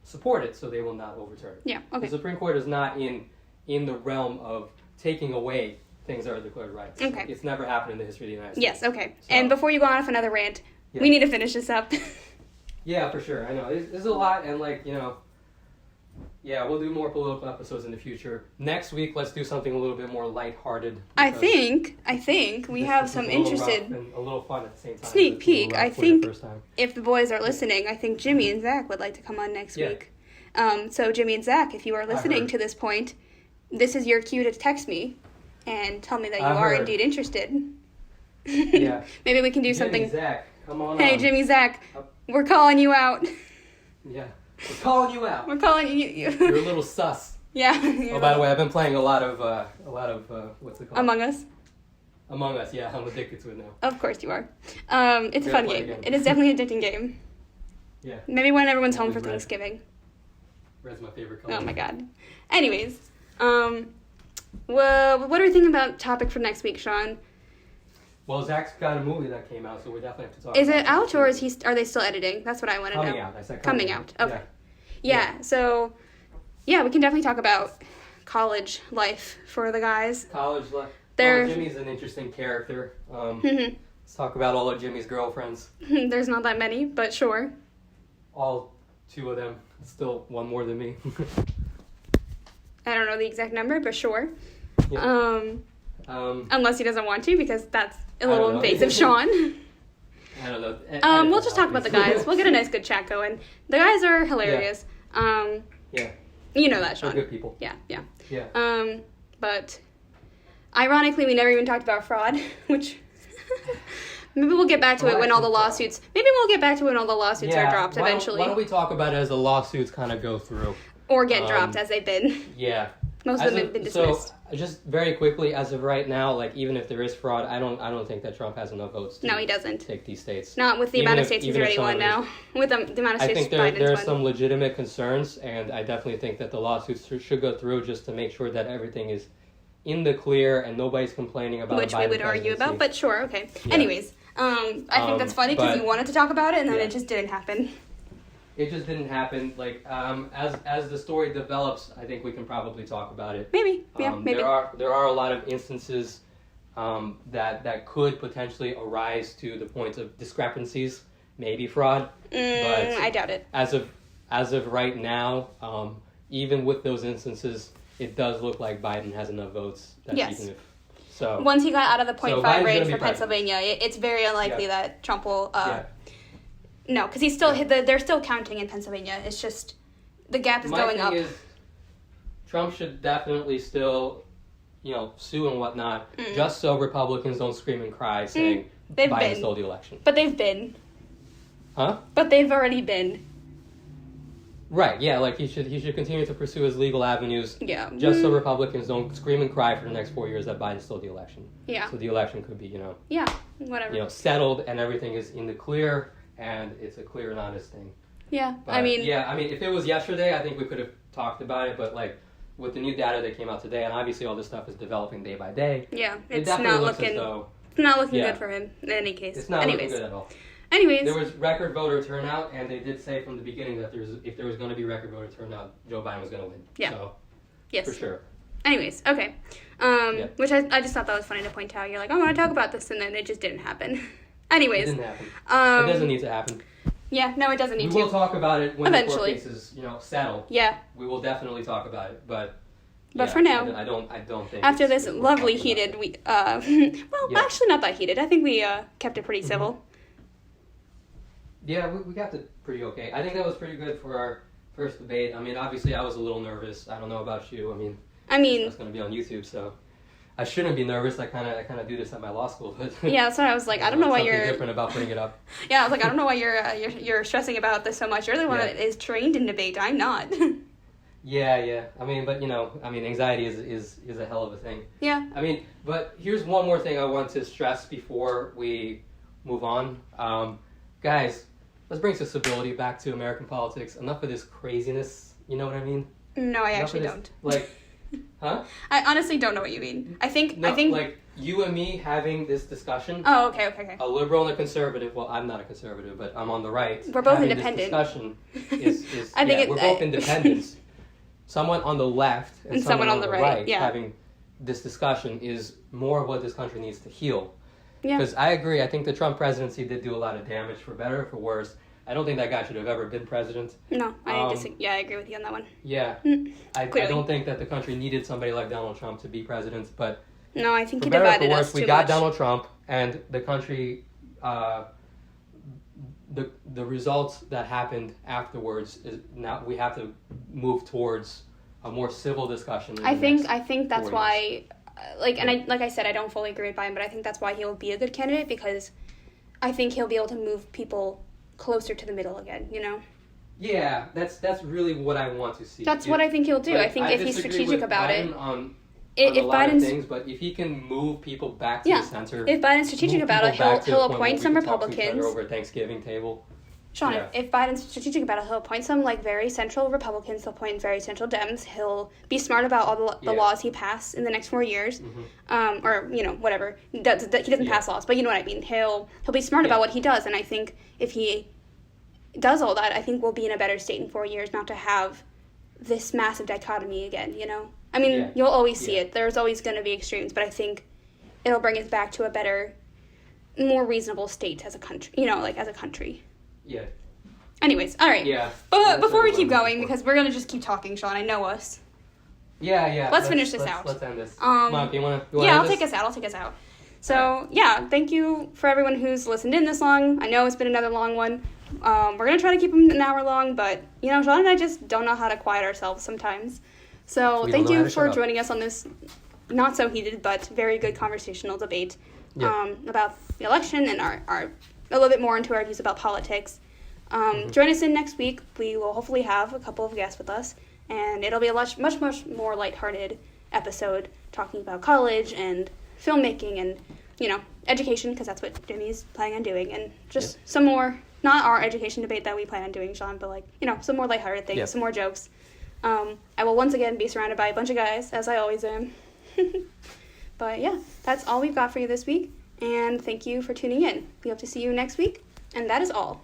support it, so they will not overturn it. Yeah, okay. The Supreme Court is not in the realm of taking away things are declared rights. Okay. It's never happened in the history of the United States. Yes, okay. So, and before you go on off another rant, we need to finish this up. Yeah, for sure. I know. There's a lot, and we'll do more political episodes in the future. Next week, let's do something a little bit more lighthearted. I think we have some interested... And a little fun at the same time. Sneak peek. I think if the boys are listening, I think Jimmy and Zack would like to come on next week. So Jimmy and Zack, if you are listening to this point, this is your cue to text me and tell me that you are indeed interested. Yeah. Maybe we can do something. Jimmy, Zack, come on. Hey, Jimmy, Zack, we're calling you out. Yeah, we're calling you out. We're calling you. You're a little sus. Yeah. Oh, by the way, I've been playing a lot of what's it called? Among Us. Among Us, yeah, I'm addicted to it now. Of course you are. It's a fun game. It is definitely an addicting game. Yeah. Maybe when everyone's home for Thanksgiving. Red's my favorite color. Oh my god. Anyways, well, what are we thinking about topic for next week, Sean? Well, Zach's got a movie that came out, so we definitely have to talk about it. Is it out, or are they still editing? That's what I want to know. Coming out. I said coming out. Okay. Yeah. So, yeah, we can definitely talk about college life for the guys. College life. Jimmy's an interesting character. Let's talk about all of Jimmy's girlfriends. There's not that many, but sure. All 2 of them. Still one more than me. I don't know the exact number, but sure. Yeah. Unless he doesn't want to, because that's a little invasive, Sean. I don't know. We'll just talk about the guys. We'll get a nice, good chat going. The guys are hilarious. Yeah. You know that, Sean. They're good people. Yeah. But ironically, we never even talked about fraud, which maybe we'll get back to it when all the lawsuits. Maybe we'll get back to it when all the lawsuits are dropped eventually. Why don't we talk about it as the lawsuits kind of go through, or get dropped as they've been. Yeah. Most of them have been dismissed. So, just very quickly, as of right now, even if there is fraud, I don't think that Trump has enough votes to he doesn't take these states. Not with the amount of states he's already won now. With the amount of states I think there are some legitimate concerns, and I definitely think that the lawsuits should go through just to make sure that everything is in the clear and nobody's complaining about which we would argue about, but sure, okay. Yeah. Anyways, I think that's funny because you wanted to talk about it, and then it just didn't happen. It just didn't happen. As the story develops, I think we can probably talk about it. Maybe, maybe. There are a lot of instances that could potentially arise to the point of discrepancies, maybe fraud. But I doubt it. As of right now, even with those instances, it does look like Biden has enough votes. Yes. Once he got out of the 0.5 range for Pennsylvania, it's very unlikely that Trump will. No, because he's still they're still counting in Pennsylvania. It's just the gap is going up. Trump should definitely still, sue and whatnot, just so Republicans don't scream and cry saying Biden stole the election. But they've been. Huh? But they've already been. Right. Yeah. He should continue to pursue his legal avenues. Yeah. Just so Republicans don't scream and cry for the next 4 years that Biden stole the election. Yeah. So the election could be, Yeah. Whatever. Settled and everything is in the clear. And it's a clear and honest thing. Yeah, but, if it was yesterday, I think we could have talked about it. But with the new data that came out today, and obviously all this stuff is developing day by day. Yeah, it's not looking good for him in any case. It's not looking good at all. Anyways, there was record voter turnout, and they did say from the beginning that if there was going to be record voter turnout, Joe Biden was going to win. Yeah. So, yes. For sure. Anyways, okay. Which I just thought that was funny to point out. You're like, I want to talk about this, and then it just didn't happen. Anyways. It didn't happen. It doesn't need to happen. Yeah, no, it doesn't need to. We will talk about it when eventually the court cases, settle. Yeah. We will definitely talk about it, but for now, I don't think. After this lovely heated, actually not that heated. I think we kept it pretty civil. Yeah, we kept it pretty okay. I think that was pretty good for our first debate. I mean, obviously, I was a little nervous. I don't know about you. I mean, it's going to be on YouTube, so. I shouldn't be nervous. I kind of do this at my law school, but yeah, that's what I was like. I don't know why you're different about putting it up. Yeah, I was like, I don't know why you're stressing about this so much. You're the one that is trained in debate. I'm not. Yeah. Anxiety is a hell of a thing. Yeah. But here's one more thing I want to stress before we move on, guys. Let's bring some stability back to American politics. Enough of this craziness. You know what I mean? No, I actually don't. Huh? I honestly don't know what you mean. I think you and me having this discussion. Oh, okay. A liberal and a conservative. Well, I'm not a conservative, but I'm on the right. We're both independent. This discussion we're both independents. Someone on the left and someone on the right having this discussion is more of what this country needs to heal. Yeah. Because I agree. I think the Trump presidency did do a lot of damage, for better or for worse. I don't think that guy should have ever been president. No, I agree with you on that one. Yeah. I don't think that the country needed somebody like Donald Trump to be president, but no, I think for he better divided or for worse, us too we got much. Donald Trump, and the country, the results that happened afterwards is now we have to move towards a more civil discussion. I think that's why, like I said, I don't fully agree with Biden, but I think that's why he will be a good candidate, because I think he'll be able to move people closer to the middle again, you know? Yeah, that's really what I want to see. That's what I think he'll do. I think if he's strategic about it. If Biden's things, but if he can move people back to the center. If Biden's strategic about it, he'll appoint some Republicans over Thanksgiving table. Sean, if Biden's strategic about it, he'll appoint some like very central Republicans. He'll appoint very central Dems. He'll be smart about all the laws he passed in the next 4 years, or you know whatever. He doesn't pass laws, but you know what I mean. He'll be smart about what he does, and I think if he does all that, I think we'll be in a better state in 4 years, not to have this massive dichotomy again. You know, I mean, you'll always see it. There's always going to be extremes, but I think it'll bring us back to a better, more reasonable state as a country. You know, like as a country. Yeah. Anyways, all right. Yeah. But before we keep going, because we're gonna just keep talking, Sean. I know us. Yeah. Let's finish this out. Let's end this. Mom, you wanna? I'll take us out. So thank you for everyone who's listened in this long. I know it's been another long one. We're gonna try to keep them an hour long, but you know, Sean and I just don't know how to quiet ourselves sometimes. So thank you for joining us on this not so heated but very good conversational debate about the election and our a little bit more into our views about politics. Join us in next week. We will hopefully have a couple of guests with us, and it'll be a much more lighthearted episode talking about college and filmmaking and, you know, education, because that's what Jimmy's planning on doing, and just some more, not our education debate that we plan on doing, Sean, but like, you know, some more lighthearted things, some more jokes. I will once again be surrounded by a bunch of guys, as I always am. But yeah, that's all we've got for you this week. And thank you for tuning in. We hope to see you next week. And that is all.